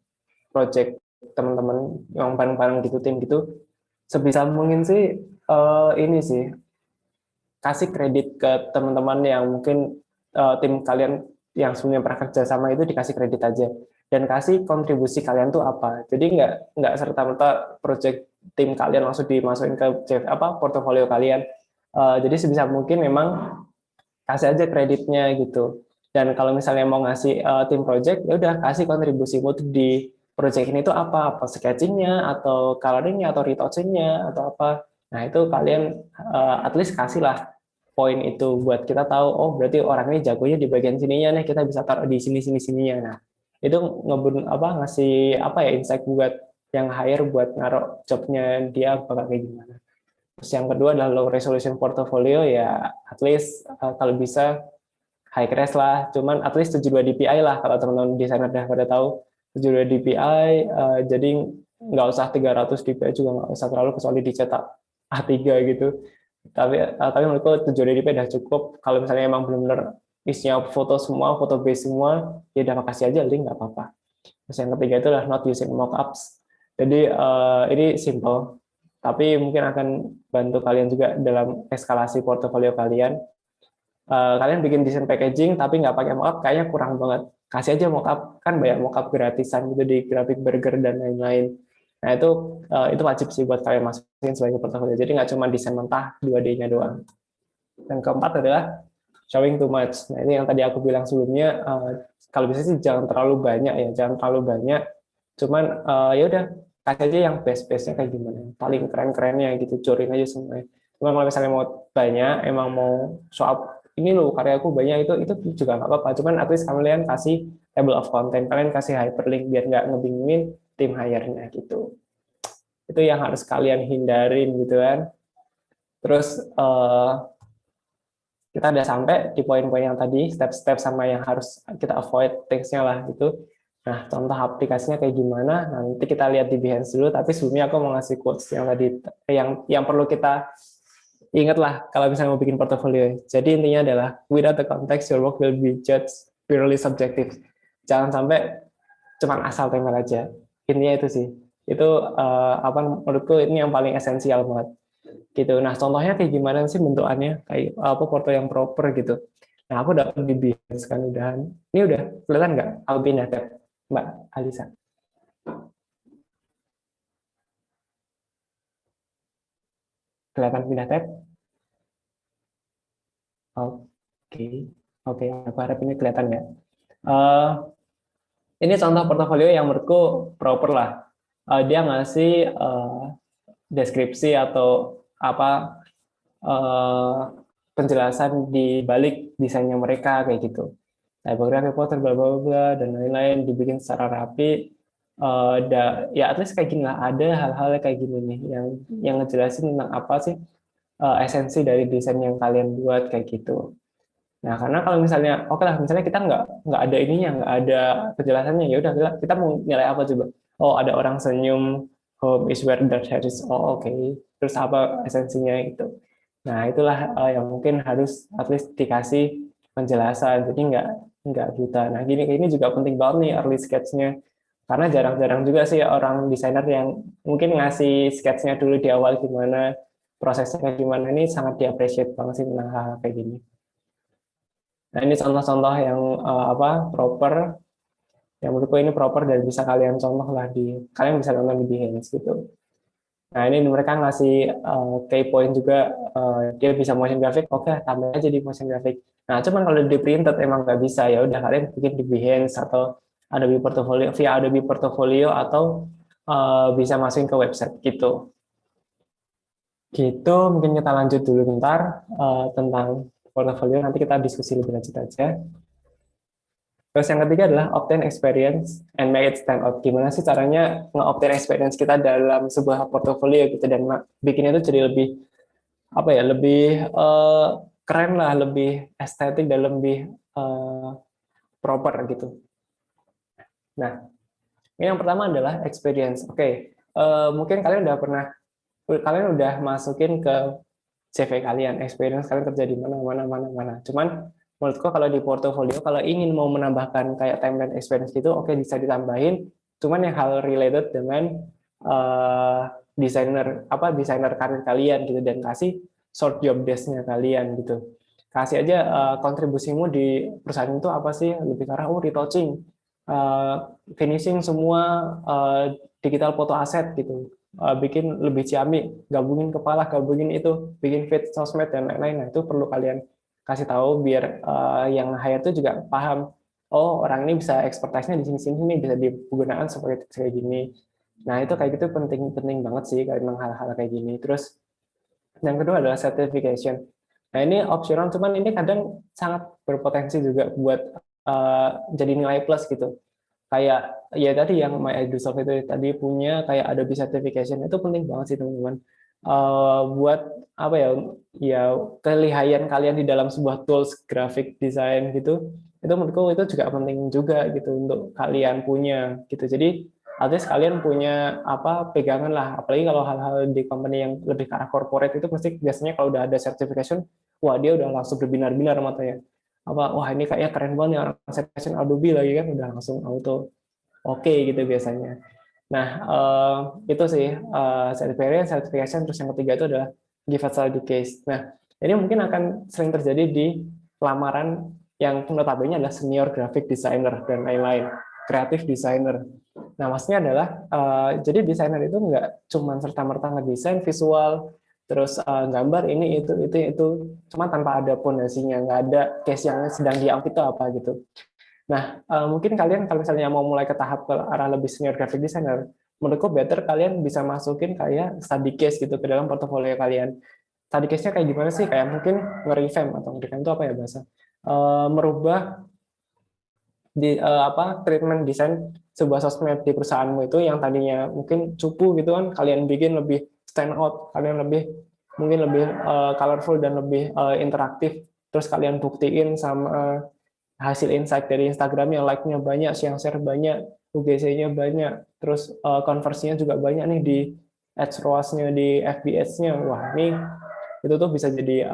project teman-teman yang bareng-bareng gitu tim gitu, sebisa mungkin sih ini sih kasih kredit ke teman-teman yang mungkin tim kalian yang sebelumnya pernah kerja sama itu dikasih kredit aja dan kasih kontribusi kalian tuh apa. Jadi nggak serta-merta project tim kalian langsung dimasukin ke portofolio kalian. Jadi sebisa mungkin memang kasih aja kreditnya gitu. Dan kalau misalnya mau ngasih tim project, ya udah kasih kontribusimu tuh di project ini tuh apa sketchingnya atau coloringnya atau retouchingnya atau apa. Nah itu kalian at least kasih lah poin itu buat kita tahu, oh berarti orang ini jagonya di bagian sininya nih, kita bisa taruh di sininya. Nah itu ngasih insight buat yang hire buat naruh jobnya dia bakal kayak gimana. Terus yang kedua adalah low resolution portfolio, ya at least kalau bisa high res lah, cuman at least 72 dpi lah kalau teman-teman desainer udah pada tahu 72 dpi, jadi nggak usah 300 dpi juga nggak usah terlalu, kecuali dicetak A3 gitu. Tapi menurutku 72 dpi udah cukup. Kalau misalnya emang benar-benar isinya foto semua, foto base semua, ya udah makasih aja link nggak apa-apa. Terus yang ketiga itu adalah not using mockups. Jadi ini simple, tapi mungkin akan bantu kalian juga dalam eskalasi portofolio kalian. Kalian bikin desain packaging tapi nggak pakai mockup kayaknya kurang banget. Kasih aja mockup, kan banyak mockup gratisan gitu di Graphic Burger dan lain-lain. Nah itu wajib sih buat kalian masukin sebagai portofolio. Jadi nggak cuma desain mentah 2D-nya doang. Yang keempat adalah showing too much. Nah ini yang tadi aku bilang sebelumnya, kalau bisa sih jangan terlalu banyak ya, jangan terlalu banyak. Cuman ya udah kasih aja yang best-bestnya kayak gimana, paling keren-kerennya gitu, corin aja semuanya. Cuman kalau misalnya mau banyak, emang mau show up ini loh karyaku banyak, itu juga nggak apa-apa. Cuman at least kalian kasih table of content, kalian kasih hyperlink biar nggak ngebingungin tim hire-nya gitu. Itu yang harus kalian hindarin gitu kan. Terus kita udah sampai di poin-poin yang tadi, step-step sama yang harus kita avoid things-nya lah gitu. Nah, contoh aplikasinya kayak gimana, nanti kita lihat di Behance dulu, tapi sebelumnya aku mau ngasih quotes yang tadi, yang perlu kita ingat lah kalau misalnya mau bikin portofolio. Jadi intinya adalah, without the context, your work will be judged purely subjective. Jangan sampai cuma asal tempel aja. Intinya itu sih. Itu menurutku ini yang paling esensial banget. Gitu. Nah, contohnya kayak gimana sih bentukannya? Kayak apa porto yang proper gitu. Nah, aku dapat di Behance kan udahan. Ini udah kelihatan nggak? Aku pindah tab, Mbak Alisa. Kelihatan pindah tab? Oke, oke. Aku harap ini kelihatan ya. Ini contoh portofolio yang menurutku proper lah. Dia ngasih deskripsi atau apa penjelasan di balik desainnya mereka kayak gitu. Typography, poster, bla bla bla dan lain-lain dibikin secara rapi. Ya at least kayak gini lah, ada hal-hal kayak gini nih yang ngejelasin tentang apa sih esensi dari desain yang kalian buat kayak gitu. Nah, karena kalau misalnya, oke lah, misalnya kita nggak ada ininya, nggak ada penjelasannya, ya udah kita mau nilai apa coba? Oh, ada orang senyum, home is where the heart is. Oh, oke. Terus apa esensinya itu? Nah, itulah yang mungkin harus at least dikasih penjelasan. Jadi nggak buta. Nah, ini juga penting banget nih early sketch-nya. Karena jarang-jarang juga sih orang desainer yang mungkin ngasih sketch-nya dulu di awal gimana, prosesnya gimana, ini sangat di-appreciate banget sih tentang hal kayak gini. Nah, ini contoh-contoh yang proper, yang menurutku ini proper dan bisa kalian contoh lah kalian bisa nonton di Behance gitu. Nah, ini mereka ngasih key point juga, dia bisa motion graphic, oke, tambah aja di motion graphic. Nah, cuman kalau di printed emang nggak bisa, ya udah kalian bikin di Behance atau Adobe Portfolio, via Adobe Portfolio, atau bisa masukin ke website gitu. Gitu, mungkin kita lanjut dulu bentar tentang portfolio, nanti kita diskusi lebih lanjut aja. Terus yang ketiga adalah obtain experience and make it stand out. Gimana sih caranya nge-obtain experience kita dalam sebuah portfolio gitu, dan bikinnya itu jadi lebih lebih keren lah, lebih estetik dan lebih proper gitu. Nah, ini yang pertama adalah experience. Oke, mungkin kalian udah masukin ke CV kalian, experience kalian kerja di mana. Cuman menurutku kalau di portofolio, kalau ingin mau menambahkan kayak timeline experience gitu, oke, bisa ditambahin. Cuman yang hal related dengan desainer karir kalian gitu, dan kasih short job desk-nya kalian gitu. Kasih aja kontribusimu di perusahaan itu apa sih, lebih ke arah retouching, finishing semua digital foto aset gitu, bikin lebih ciamik, gabungin kepala, gabungin itu, bikin feed sosmed dan lain-lain. Nah, itu perlu kalian kasih tahu biar yang hire itu juga paham, oh, orang ini bisa expertise-nya di sini-sini, bisa digunakan seperti kayak gini. Nah, itu kayak gitu penting banget sih memang hal-hal kayak gini. Terus yang kedua adalah certification. Nah, ini optional, cuman ini kadang sangat berpotensi juga buat jadi nilai plus gitu. Kayak ya tadi yang My Edusolve itu tadi punya kayak Adobe Certification, itu penting banget sih teman-teman. Buat apa ya kelihayan kalian di dalam sebuah tools graphic design gitu, itu menurutku itu juga penting juga gitu untuk kalian punya gitu. Jadi artinya kalian punya pegangan lah, apalagi kalau hal-hal di company yang lebih ke arah corporate itu pasti biasanya kalau udah ada certification, wah, dia udah langsung berbinar-binar matanya, wah, ini kayaknya keren banget ya orang certification Adobe lagi kan, udah langsung auto oke gitu biasanya. Nah, itu sih certification. Terus yang ketiga itu adalah give a study case. Nah, ini mungkin akan sering terjadi di lamaran yang notabene adalah senior graphic designer dan lain-lain, creative designer. Nah, maksudnya adalah jadi desainer itu nggak cuma serta-merta ngedesain visual, terus gambar ini itu, cuma tanpa ada pondasinya, nggak ada case yang sedang diangkat itu apa gitu. Nah, mungkin kalian kalau misalnya mau mulai ke tahap ke arah lebih senior graphic designer, menurutku better kalian bisa masukin kayak study case gitu ke dalam portofolio kalian. Study case-nya kayak gimana sih? Kayak mungkin nge-revamp, atau nge-revamp itu apa ya bahasa? Merubah treatment desain sebuah sosmed di perusahaanmu itu yang tadinya mungkin cupu gitu kan, kalian bikin lebih stand out, kalian mungkin lebih colorful dan lebih interaktif, terus kalian buktiin sama hasil insight dari Instagramnya, like-nya banyak, share banyak, UGC-nya banyak, terus konversinya juga banyak nih di ads ROAS-nya, di FBS-nya. Wah, ini itu tuh bisa jadi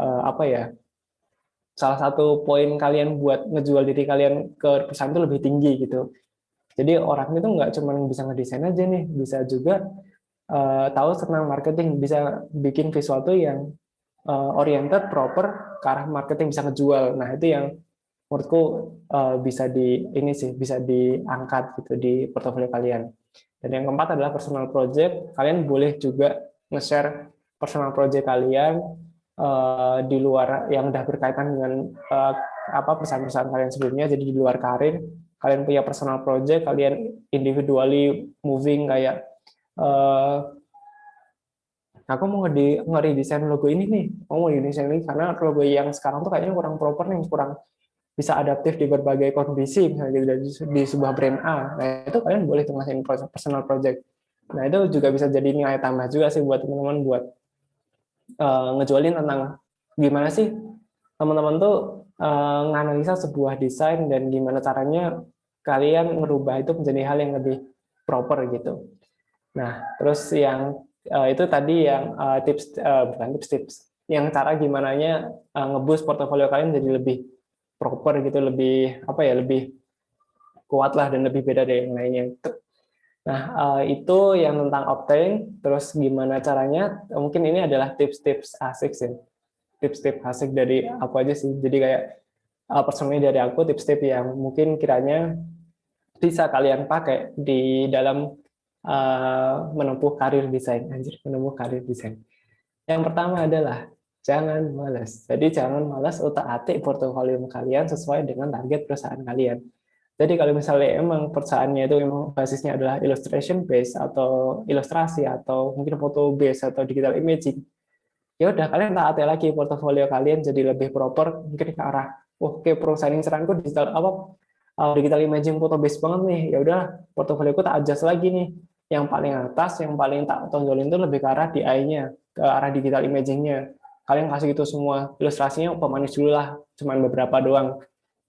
salah satu poin kalian buat ngejual diri kalian ke perusahaan itu lebih tinggi gitu. Jadi orang itu nggak cuma bisa ngedesain aja nih, bisa juga tahu tentang marketing, bisa bikin visual tuh yang oriented, proper, ke arah marketing, bisa ngejual. Nah, itu yang menurutku bisa diangkat gitu di portofolio kalian. Dan yang keempat adalah personal project. Kalian boleh juga nge-share personal project kalian di luar yang udah berkaitan dengan perusahaan-perusahaan kalian sebelumnya. Jadi di luar karir, kalian punya personal project, kalian individually moving kayak aku mau nge-redesign logo ini nih, mau nge-redesign ini karena logo yang sekarang tuh kayaknya kurang proper nih, kurang bisa adaptif di berbagai kondisi, misalnya di sebuah brand A. Nah, itu kalian boleh ngasihin personal project. Nah, itu juga bisa jadi nilai tambah juga sih buat teman-teman, buat ngejualin tentang gimana sih teman-teman tuh nganalisa sebuah desain dan gimana caranya kalian merubah itu menjadi hal yang lebih proper gitu. Nah, terus yang itu tadi yang tips bukan tips-tips, yang cara gimana nge-boost portofolio kalian jadi lebih proper gitu, lebih apa ya, lebih kuat lah dan lebih beda dari yang lainnya. Nah, itu yang tentang Octane. Terus gimana caranya? Mungkin ini adalah tips-tips asik sih. Tips-tips asik dari aku aja sih. Jadi kayak personally dari aku tips-tips yang mungkin kiranya bisa kalian pakai di dalam menempuh karir desain. Anjir, menempuh karir desain. Yang pertama adalah jangan malas. Jadi jangan malas utak-atik portofolio kalian sesuai dengan target perusahaan kalian. Jadi kalau misalnya emang perusahaannya itu memang basisnya adalah illustration based atau ilustrasi atau mungkin foto based atau digital imaging, ya udah kalian taati lagi portofolio kalian jadi lebih proper mungkin ke arah oke perusahaan inceranku digital apa digital imaging foto based banget nih, ya udah portofolioku tak adjust lagi nih, yang paling atas yang paling tak tonjolin itu lebih ke arah DI-nya, ke arah digital imaging-nya. Kalian kasih itu semua, ilustrasinya pemanis dulu lah, cuman beberapa doang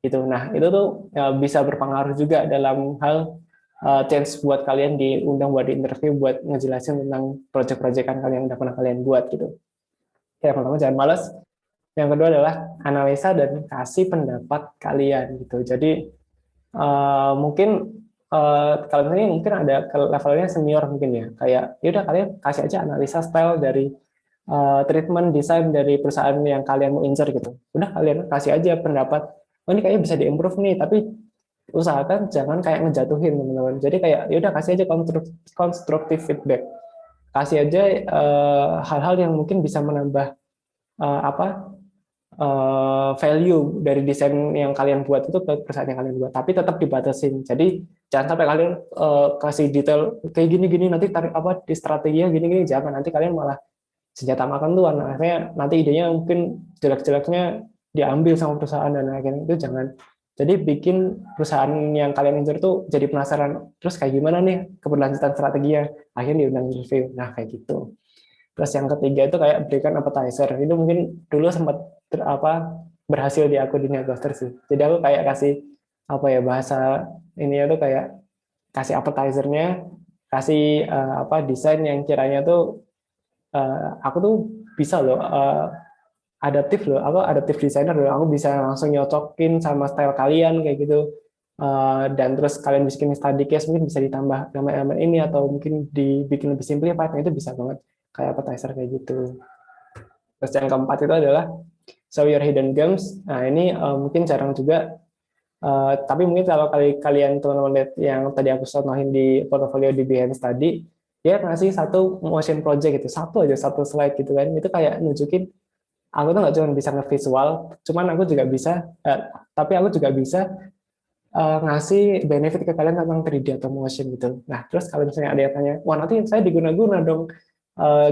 gitu. Nah, itu tuh bisa berpengaruh juga dalam hal chance buat kalian diundang buat di interview buat ngejelasin tentang project-projectan kalian yang udah pernah kalian buat gitu. Ya, pertama jangan malas. Yang kedua adalah analisa dan kasih pendapat kalian gitu. Jadi mungkin kalau ini mungkin ada levelnya senior mungkin ya. Kayak ya udah kalian kasih aja analisa style dari treatment desain dari perusahaan yang kalian mau incer gitu. Udah kalian kasih aja pendapat. Oh ini kayaknya bisa diimprove nih, tapi usahakan jangan kayak ngejatuhin teman-teman. Jadi kayak ya udah kasih aja konstruktif feedback. Kasih aja hal-hal yang mungkin bisa menambah apa value dari desain yang kalian buat itu ke perusahaan yang kalian buat, tapi tetap dibatasin. Jadi jangan sampai kalian kasih detail kayak gini-gini nanti tarik apa di strateginya gini-gini, jangan, nanti kalian malah senjata makan tuh, akhirnya nanti idenya mungkin jelek-jeleknya diambil sama perusahaan dan akhirnya itu jangan. Jadi bikin perusahaan yang kalian incer tuh jadi penasaran terus kayak gimana nih keberlanjutan strateginya, akhirnya diundang review. Nah kayak gitu. Terus yang ketiga itu kayak berikan appetizer. Itu mungkin dulu sempat berhasil di aku di Niagara sih. Jadi aku kayak kasih apa ya bahasa ini tuh kayak kasih appetizernya, kasih desain yang kiranya tuh aku tuh bisa loh adaptif loh, aku adaptif designer loh, aku bisa langsung nyocokin sama style kalian kayak gitu. Dan terus kalian bikin study case mungkin bisa ditambah elemen ini atau mungkin dibikin lebih simplified, itu bisa banget kayak appetizer kayak gitu. Terus yang keempat itu adalah show your hidden gems. Nah ini mungkin jarang juga, tapi mungkin kalau kalian teman-teman lihat yang tadi aku contohin di portfolio di Behance tadi, dia ngasih satu motion project gitu, satu slide gitu kan, itu kayak nunjukin aku tuh nggak cuma bisa nge-visual, cuman aku juga bisa, tapi aku juga bisa ngasih benefit ke kalian tentang 3D atau motion gitu. Nah, terus kalau misalnya ada yang tanya, wah nanti saya diguna-guna dong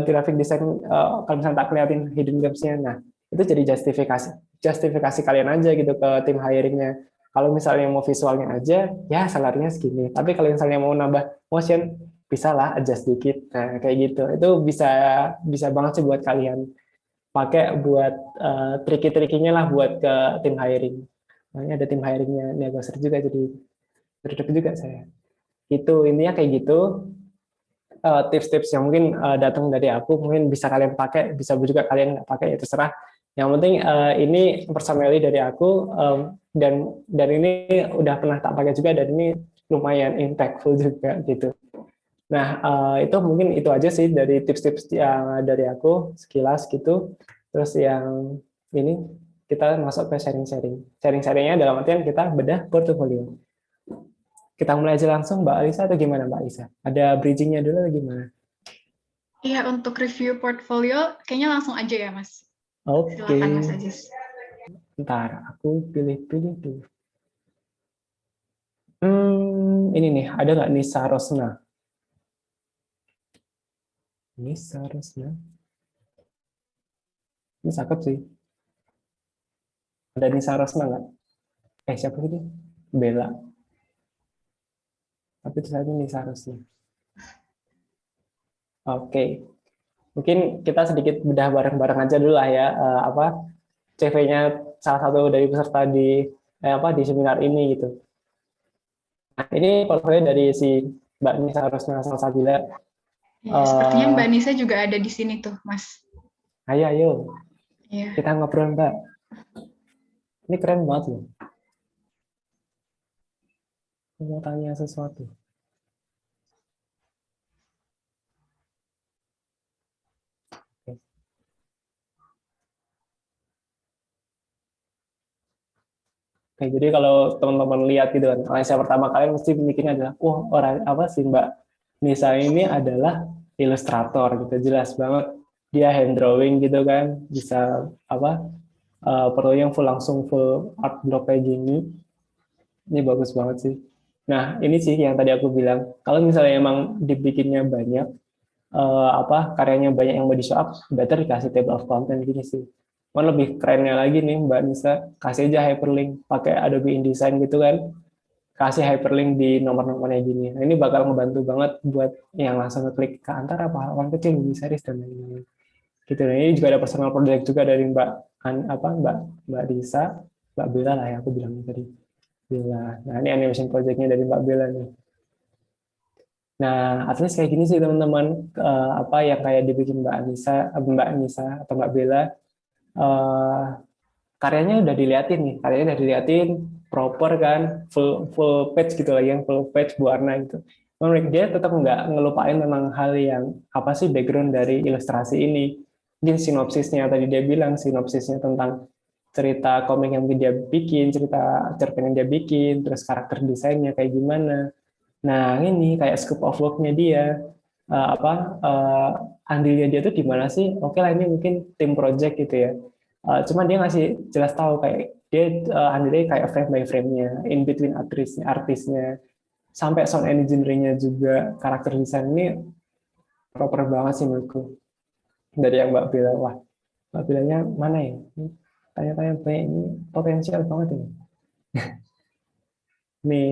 grafik desain kalau misalnya tak kelihatin hidden gems-nya. Nah, itu jadi justifikasi kalian aja gitu ke tim hiringnya. Kalau misalnya mau visualnya aja, ya salarinya segini. Tapi kalau misalnya mau nambah motion, bisa lah adjust dikit. Nah, kayak gitu. Itu bisa bisa banget sih buat kalian pakai buat triki-trikinya lah buat ke tim hiring. Makanya ada tim hiringnya Niagara juga, jadi berdek juga saya. Itu intinya kayak gitu. Tips-tips yang mungkin datang dari aku mungkin bisa kalian pakai, bisa juga kalian nggak pakai, ya terserah. Yang penting ini personally dari aku, dan ini udah pernah tak pakai juga dan ini lumayan impactful juga gitu. Nah itu mungkin itu aja sih dari tips-tips yang dari aku sekilas gitu. Terus yang ini kita masuk ke sharing-sharing. Sharing-sharingnya dalam artian kita bedah portofolio. Kita mulai aja langsung Mbak Alisa atau gimana Mbak Alisa? Ada bridging-nya dulu atau gimana? Iya, untuk review portfolio kayaknya langsung aja ya, Mas. Oke. Silakan Mas Ajis. Ntar aku pilih-pilih dulu. Ini nih, ada nggak Nisa Rosna? Nisa Rosna. Ini cakep sih. Ada Nisa Rosna nggak? Siapa sih dia? Bella. Tapi itu saja Nisa Rosna. Oke. Mungkin kita sedikit bedah bareng-bareng aja dulu lah ya, CV-nya salah satu dari peserta di seminar ini gitu. Nah, ini portfolio dari si Mbak Nisa Rosna Salsabila. Iya, sepertinya Eh, Mbak Nisa juga ada di sini tuh, Mas. ayo, ayo, Iya. kita ngobrol Mbak. Ini keren banget loh. Aku mau tanya sesuatu. Oke. Oke, jadi kalau teman-teman lihat gitu kan, saya pertama kali mesti mikirnya adalah, wah orang apa sih Mbak Nisa ini adalah ilustrator gitu, jelas banget dia hand drawing gitu kan, bisa apa foto yang full langsung full art block kayak gini, ini bagus banget sih. Nah ini sih yang tadi aku bilang, kalau misalnya emang dibikinnya banyak, apa karyanya banyak yang mau di show up, better dikasih table of content gini sih. Cuman lebih kerennya lagi nih Mbak Nisa, kasih aja hyperlink pakai Adobe InDesign gitu kan, kasih hyperlink di nomor-nomornya gini. Nah, ini bakal ngebantu banget buat yang langsung ngeklik ke antara pahlawan kecil, mini series dan lain-lain. Gitu. Nah, ini juga ada personal project juga dari Mbak Disa, Mbak Bella lah ya aku bilang tadi. Bella. Nah, ini animation projectnya dari Mbak Bella nih. Nah, at least kayak gini sih teman-teman, apa yang kayak dibikin Mbak Nisa atau Mbak Bella, eh, karyanya udah diliatin nih, karyanya udah diliatin proper kan, full full page gitu lagi yang full page berwarna gitu. Menurut dia tetap nggak ngelupain memang hal yang apa sih background dari ilustrasi ini. Mungkin sinopsisnya tadi dia bilang sinopsisnya tentang cerita komik yang dia bikin, cerita cerpen yang dia bikin, terus karakter desainnya kayak gimana. Nah, ini kayak scope of work-nya dia, apa andilnya dia tuh di mana sih? Oke lah ini mungkin tim project gitu ya. Cuman dia ngasih jelas tahu kayak dia andilnya kayak frame by frame-nya, in between artisnya, sampai sound engineering-nya juga karakter desain ini proper banget sih menurutku. Dari yang Mbak bilang, wah Mbak bilangnya mana ya? Tanya-tanya banyak ini potensial banget ini. Nih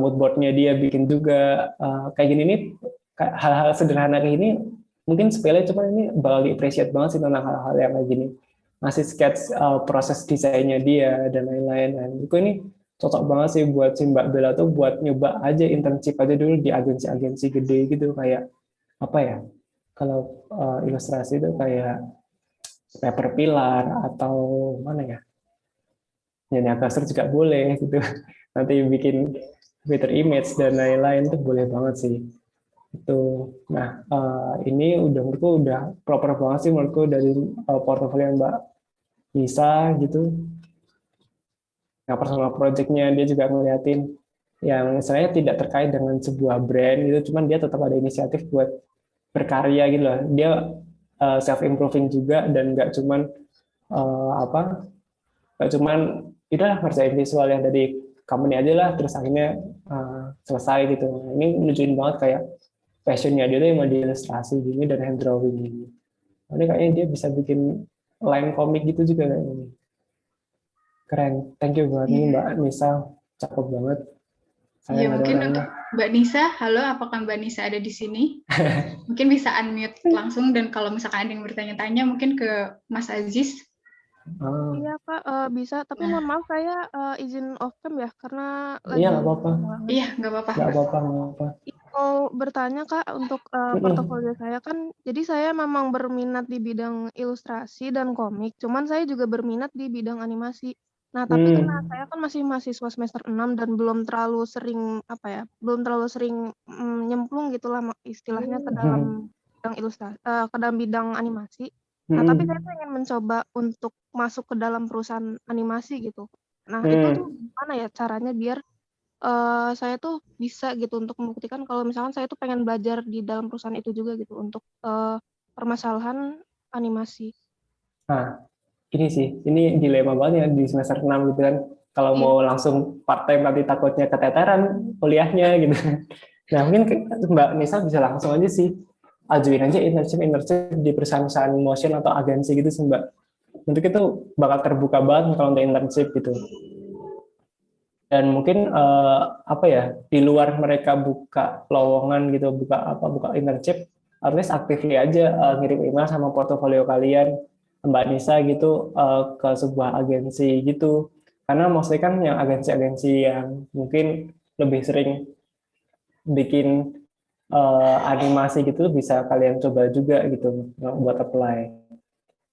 mood board-nya dia bikin juga kayak gini nih hal-hal sederhana kayak gini mungkin sepele cuman ini bakal di-appreciate banget sih tentang hal-hal yang kayak gini masih sketch proses desainnya dia dan lain-lain dan itu ini cocok banget sih buat si Mbak Bella tuh buat nyoba aja internship aja dulu di agensi-agensi gede gitu kayak apa ya kalau ilustrasi itu kayak Paper Pillar atau mana ya Nyanya Kasur juga boleh gitu nanti bikin Twitter image dan lain-lain tuh boleh banget sih itu. Nah ini udah menurutku udah proper banget sih menurutku dari portofolio Mbak Nisa gitu. Nah personal projectnya dia juga ngeliatin yang misalnya tidak terkait dengan sebuah brand gitu, cuman dia tetap ada inisiatif buat berkarya gitu loh. Dia self improving juga dan nggak cuman apa nggak cuman itulah ngerjain visual yang dari company aja lah terus akhirnya selesai gitu. Ini nunjukin banget kayak passionnya dia tuh emang di ilustrasi gini dan hand drawing gini. Ini kayaknya dia bisa bikin line komik gitu juga kayaknya. Keren. Thank you buat ini Mbak Iya. Nisa. Cakep banget. Saya Iya, nggak ada mungkin orangnya. untuk Mbak Nisa, halo, apakah Mbak Nisa ada di sini? Mungkin bisa unmute langsung, dan kalau misalkan ada yang bertanya-tanya, mungkin ke Mas Aziz. Ah, Iya Kak, bisa. Tapi Nah, mohon maaf saya izin off cam ya, karena iya lagi nggak apa-apa. banget. iya, nggak apa-apa, Nggak Mbak. apa-apa, nggak apa-apa. Mau bertanya Kak untuk portofolio saya kan, jadi saya memang berminat di bidang ilustrasi dan komik, cuman saya juga berminat di bidang animasi. Nah, tapi karena saya kan masih mahasiswa semester 6 dan belum terlalu sering, apa ya, belum terlalu sering nyemplung gitulah istilahnya ke dalam bidang ilustrasi, ke dalam bidang animasi. Nah, tapi saya tuh ingin mencoba untuk masuk ke dalam perusahaan animasi gitu. Nah, itu tuh gimana ya caranya biar saya tuh bisa gitu untuk membuktikan kalau misalkan saya tuh pengen belajar di dalam perusahaan itu juga gitu untuk permasalahan animasi. Nah, ini sih, ini dilema banget ya di semester 6 gitu kan. Kalau Iya. mau langsung part time nanti takutnya keteteran kuliahnya gitu. Nah, mungkin Mbak Nisa bisa langsung aja sih ajuin aja internship di perusahaan-perusahaan motion atau agensi gitu sih Mbak. Untuk itu bakal terbuka banget kalau untuk internship gitu. Dan mungkin apa ya di luar mereka buka lowongan gitu, buka internship, at least actively aja ngirim email sama portofolio kalian Mbak Nisa gitu ke sebuah agensi gitu. Karena mostly kan yang agensi-agensi yang mungkin lebih sering bikin animasi gitu bisa kalian coba juga gitu buat apply.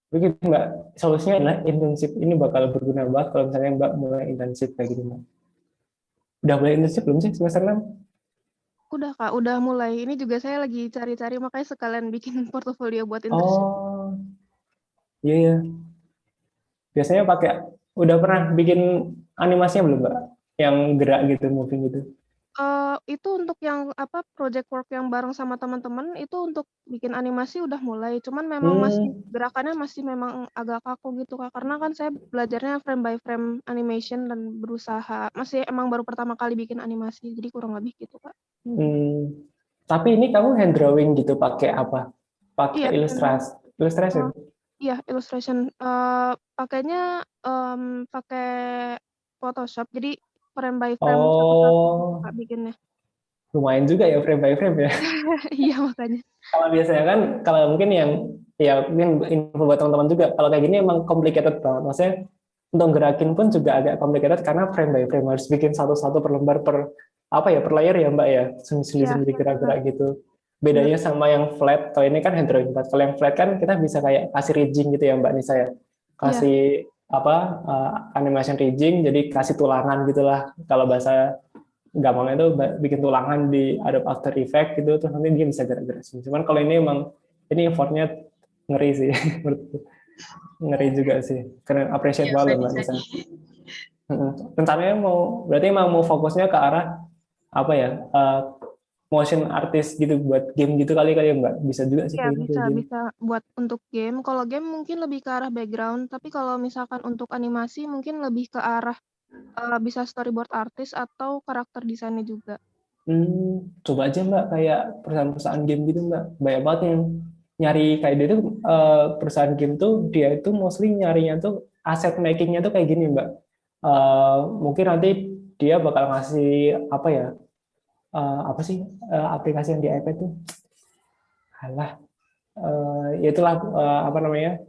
Begitu Mbak, solusinya adalah internship ini bakal berguna banget kalau misalnya Mbak mulai internship kayak gitu Mbak. Udah mulai internship belum sih semester 6? Udah Kak, udah mulai. Ini juga saya lagi cari-cari makanya sekalian bikin portofolio buat internship. Oh, iya ya. Biasanya pakai, udah pernah bikin animasinya belum Mbak? Yang gerak gitu, moving gitu. Itu untuk yang apa project work yang bareng sama teman-teman itu untuk bikin animasi udah mulai. Cuman memang masih Hmm, gerakannya masih memang agak kaku gitu Kak. Karena kan saya belajarnya frame by frame animation dan berusaha masih emang baru pertama kali bikin animasi. Jadi kurang lebih gitu Kak. hmm. Tapi ini kamu hand drawing gitu pakai apa? Iya, Pakai ilustrasi, illustration? eh, iya illustration. Pakainya pakai Photoshop. Jadi frame by frame satu-satu gitu Oh, Kak bikinnya. lumayan juga ya frame by frame ya. Iya makanya. Kalau biasanya kan, kalau mungkin yang, ya mungkin info buat teman-teman juga, kalau kayak gini emang complicated banget. Maksudnya untuk gerakin pun juga agak complicated karena frame by frame harus bikin satu-satu per lembar per apa ya per layer ya Mbak ya, Iya, sendiri-sendiri iya benar. gerak-gerak gitu. Benar. Bedanya sama yang flat, kalau ini kan hand drawing flat. Kalau yang flat kan kita bisa kayak kasih rigging gitu ya Mbak Nisa ya, Iya, kasih apa animation rigging, jadi kasih tulangan gitulah kalau bahasa gampangnya itu bikin tulangan di Adobe After Effects gitu, terus nanti dia bisa gerak-gerak sini. Cuman kalau ini emang ini effortnya ngeri sih, menurutku. Ngeri juga sih. Keren, appreciate Iya, banget Mbak loh Mbak Nisa Nisa. nih. Rencananya berarti emang mau fokusnya ke arah apa ya, motion artist gitu buat game gitu kali kali ya Mbak. Bisa juga sih iya bisa kayak gini. bisa buat untuk game. Kalau game mungkin lebih ke arah background, tapi kalau misalkan untuk animasi mungkin lebih ke arah bisa storyboard artist atau karakter desainnya juga. Coba aja Mbak kayak perusahaan-perusahaan game gitu Mbak. Banyak banget yang nyari kayak dia tuh perusahaan game tuh dia itu mostly nyarinya tuh aset makingnya tuh kayak gini Mbak. Mungkin nanti dia bakal ngasih apa ya, apa sih aplikasi yang di iPad tuh, alah, ya itulah apa namanya,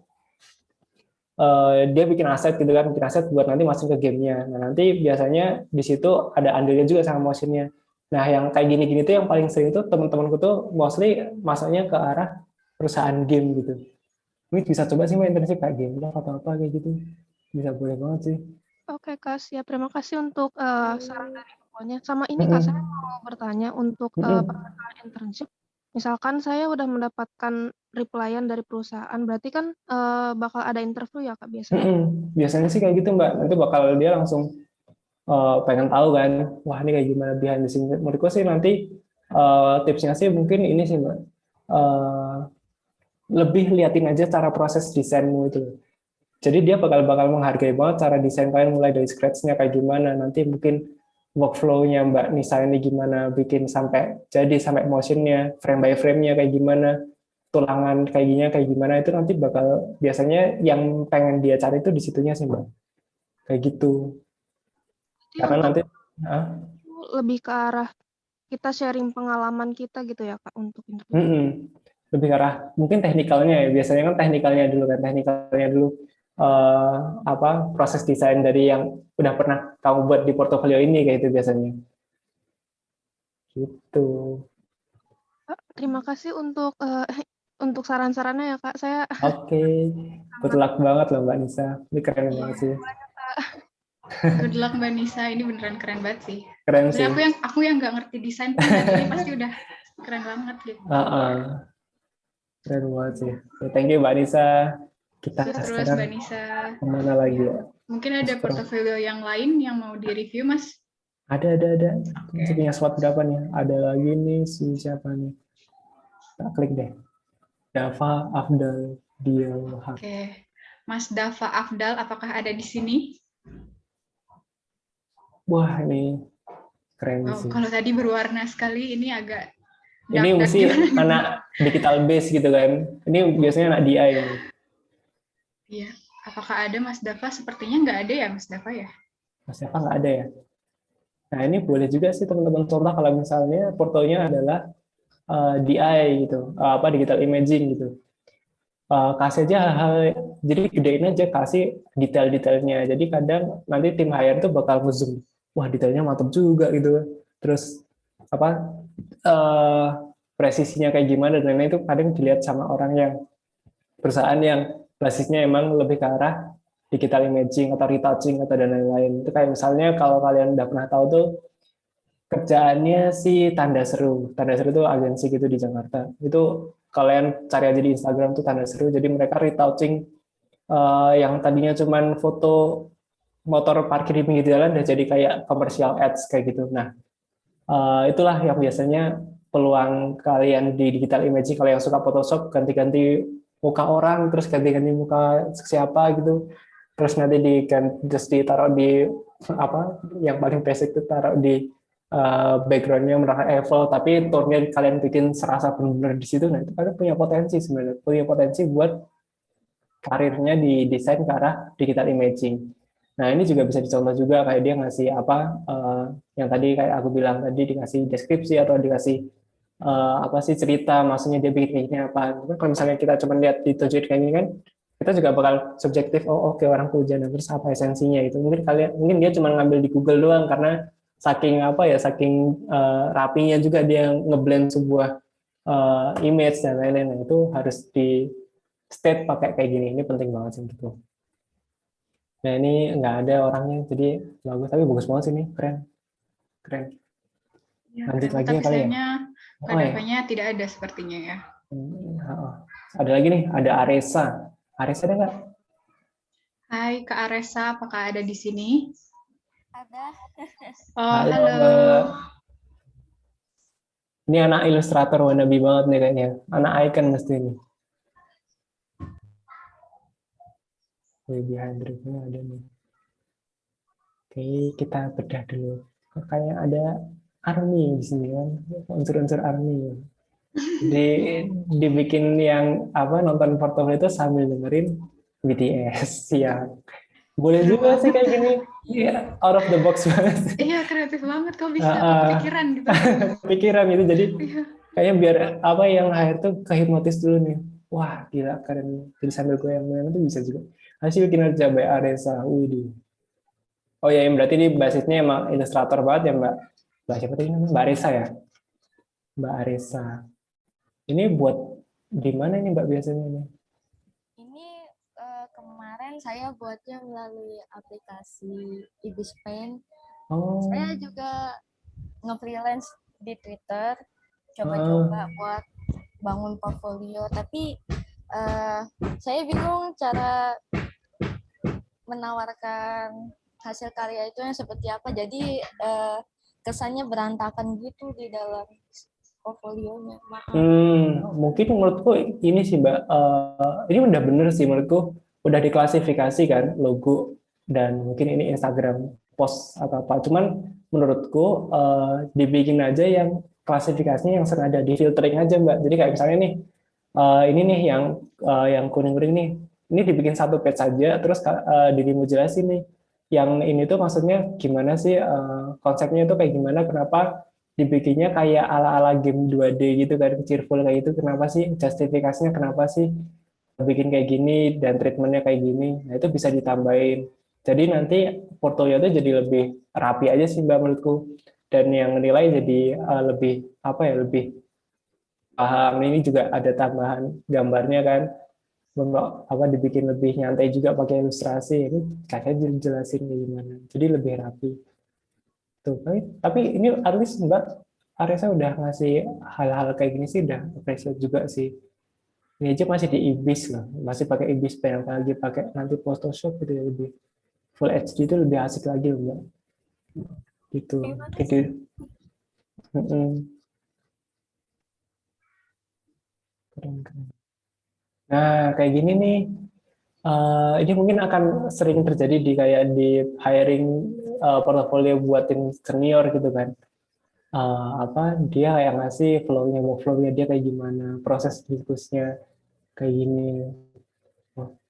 dia bikin aset gitu kan, bikin aset buat nanti masuk ke gamenya. Nah nanti biasanya di situ ada andilnya juga sama motionnya. Nah yang kayak gini-gini tuh yang paling sering tuh teman-temanku tuh mostly masuknya ke arah perusahaan game gitu. Ini bisa coba sih main internship kayak game atau apa kayak gitu. Bisa, boleh banget sih. Oke Kak, siap. Terima kasih untuk saran dari infonya. Sama ini Kak, saya Mm-mm. mau bertanya untuk Mm-mm. permasalahan internship. Misalkan saya udah mendapatkan replyan dari perusahaan, berarti kan bakal ada interview ya Kak biasanya? Mm-mm. Biasanya sih kayak gitu Mbak. Nanti bakal dia langsung pengen tahu kan, wah ini kayak gimana behind the scene. Menurutku sih nanti tipsnya sih mungkin ini sih Mbak. Eh, Lebih liatin aja cara proses desainmu itu. Jadi dia bakal bakal menghargai banget cara desain kalian mulai dari scratch-nya kayak gimana. Nanti mungkin workflow-nya Mbak Nisa ini gimana bikin sampai jadi sampai motion-nya, frame by frame-nya kayak gimana, tulangan kayak gimana itu nanti bakal biasanya yang pengen dia cari itu di situnya sih Mbak. Kayak gitu. Jadi Karena untuk nanti ah, lebih ke arah kita sharing pengalaman kita gitu ya Kak untuk interview. lebih ke arah mungkin teknikalnya ya. Biasanya kan teknikalnya dulu eh, apa proses desain dari yang udah pernah kamu buat di portofolio ini kayak itu biasanya. Gitu. Kak, terima kasih untuk untuk saran-sarannya ya Kak. Saya Oke, good sangat luck banget loh Mbak Nisa. Ini keren banget Iya, sih. good luck Mbak Nisa. Ini beneran keren banget sih. Keren Sebenarnya sih. aku yang nggak ngerti desain pun ini pasti udah keren banget gitu. Keren banget sih. Oke, thank you Mbak Nisa. Kita Sukses terus sekarang Mbak Nisa. kemana lagi Ya. ya? Mungkin ada portofolio yang lain yang mau direview, Mas? Ada. Saya Oke. punya slot berapa nih? Ada lagi nih si siapa nih? Tak klik deh. Dava Afdal Dialhaq. Oke. Mas Dava Afdal, apakah ada di sini? Wah ini keren Oh, sih. kalau tadi berwarna sekali, ini agak Ini dark-dark mesti gimana nih? anak digital base gitu kan. Ini biasanya anak DI ini. Iya. Apakah ada Mas Dava? Sepertinya nggak ada ya Mas Dava ya? Mas Eva nggak ada ya. Nah ini boleh juga sih teman-teman contoh kalau misalnya portonya adalah DI gitu, apa digital imaging gitu. Kasih aja hal-hal, jadi gedein aja kasih detail-detailnya. Jadi kadang nanti tim hire tuh bakal nge-zoom, wah detailnya mantap juga gitu. Terus apa? presisinya kayak gimana, dan lain-lain itu kadang dilihat sama orang yang perusahaan yang basisnya emang lebih ke arah digital imaging atau retouching atau dan lain-lain. Itu kayak misalnya kalau kalian udah pernah tahu tuh kerjaannya si Tanda Seru. Tanda Seru itu agensi gitu di Jakarta. Itu kalian cari aja di Instagram tuh Tanda Seru. Jadi mereka retouching yang tadinya cuman foto motor parkir di pinggir jalan udah jadi kayak commercial ads kayak gitu. Nah, itulah yang biasanya peluang kalian di digital imaging. Kalau yang suka Photoshop, ganti-ganti muka orang, terus ganti-ganti muka siapa gitu, terus nanti terus ditaruh di apa yang paling basic itu taruh di backgroundnya merah Eiffel, tapi tone-nya kalian bikin serasa benar-benar di situ. Nah, itu kalian punya potensi sebenarnya, punya potensi buat karirnya di desain ke arah digital imaging. Nah, ini juga bisa dicontoh juga kayak dia ngasih apa yang tadi kayak aku bilang tadi, dikasih deskripsi atau dikasih apa sih cerita, maksudnya dia bikin kayak gini apa. Kalau misalnya kita cuma lihat di tujuan kayak gini kan, kita juga bakal subjektif, oh oke, orang kehujanan, terus apa esensinya itu. Mungkin dia cuma ngambil di Google doang karena saking apa ya, saking rapinya juga dia ngeblend sebuah image dan lain-lain. Nah, itu harus di state pakai kayak gini, ini penting banget sih gitu. Nah, ini nggak ada orangnya, jadi bagus, tapi bagus banget sih ini, keren, keren. Ya, Lanjut lagi tapi ya kali ya. sayangnya Oh ya, KDP-nya tidak ada sepertinya ya. ada lagi nih, ada Aresa. Aresa ada nggak? Hai Kak Aresa, apakah ada di sini? Ada. Oh, Halo, halo. Mbak. Ini anak ilustrator wannabe banget nih kayaknya. Anak icon mesti ini. Behind drive-nya ada nih. Oke, kita bedah dulu. Kayak ada army di sini kan, unsur-unsur army. Di dibikin yang apa, nonton portofolio itu sambil dengerin BTS ya. Boleh juga sih kayak gini. Iya, out of the box banget. Iya, kreatif banget. Kok bisa kepikiran gitu? Pikiran itu, jadi Iya. kayaknya biar apa yang akhir tuh kehipnotis dulu nih. Wah, gila keren. Jadi sambil goyang-goyang itu bisa juga. Hasil kinerja by Aresa. Widih. Oh ya, yang berarti ini basisnya emang ilustrator banget ya, Mbak. Mbak siapa tadi namanya? Mbak Aresa ya? Mbak Aresa. Ini buat di mana ini Mbak biasanya nih? Ini kemarin saya buatnya melalui aplikasi Ibis Paint. Oh. Saya juga nge-freelance di Twitter, coba-coba buat bangun portfolio, tapi saya bingung cara menawarkan hasil karya itu yang seperti apa, jadi kesannya berantakan gitu di dalam portfolionya. Maaf. Mungkin menurutku ini sih Mbak, ini udah bener sih menurutku, udah diklasifikasi kan logo dan mungkin ini Instagram post atau apa. Cuman menurutku dibikin aja yang klasifikasinya yang sengaja di filtering aja Mbak. Jadi kayak misalnya nih, ini nih yang kuning-kuning nih, ini dibikin satu page saja, terus dirimu jelasin nih, yang ini tuh maksudnya gimana sih, konsepnya tuh kayak gimana, kenapa dibikinnya kayak ala-ala game 2D gitu kan, cheerful kayak gitu, kenapa sih, justifikasinya kenapa sih bikin kayak gini dan treatmentnya kayak gini. Nah, itu bisa ditambahin. Jadi nanti portofolio itu jadi lebih rapi aja sih Mbak menurutku, dan yang nilai jadi lebih apa ya, lebih paham. Ini juga ada tambahan gambarnya kan, apa dibikin lebih nyantai juga pakai ilustrasi. Ini kakaknya jelasin kayak gimana, jadi lebih rapi tuh. Tapi ini at least Mbak Aresa udah ngasih hal-hal kayak gini sih, udah appreciate juga sih. Ini aja masih di Ibis loh, masih pakai Ibis Pen, lagi pakai nanti Photoshop gitu ya, lebih full HD itu lebih asik lagi loh Mbak. Gitu. Gitu. Keren. Nah, kayak gini nih, ini mungkin akan sering terjadi di kayak di hiring portfolio buat tim senior gitu kan. Apa dia kayak ngasih flow-nya dia kayak gimana, proses diskusinya kayak gini.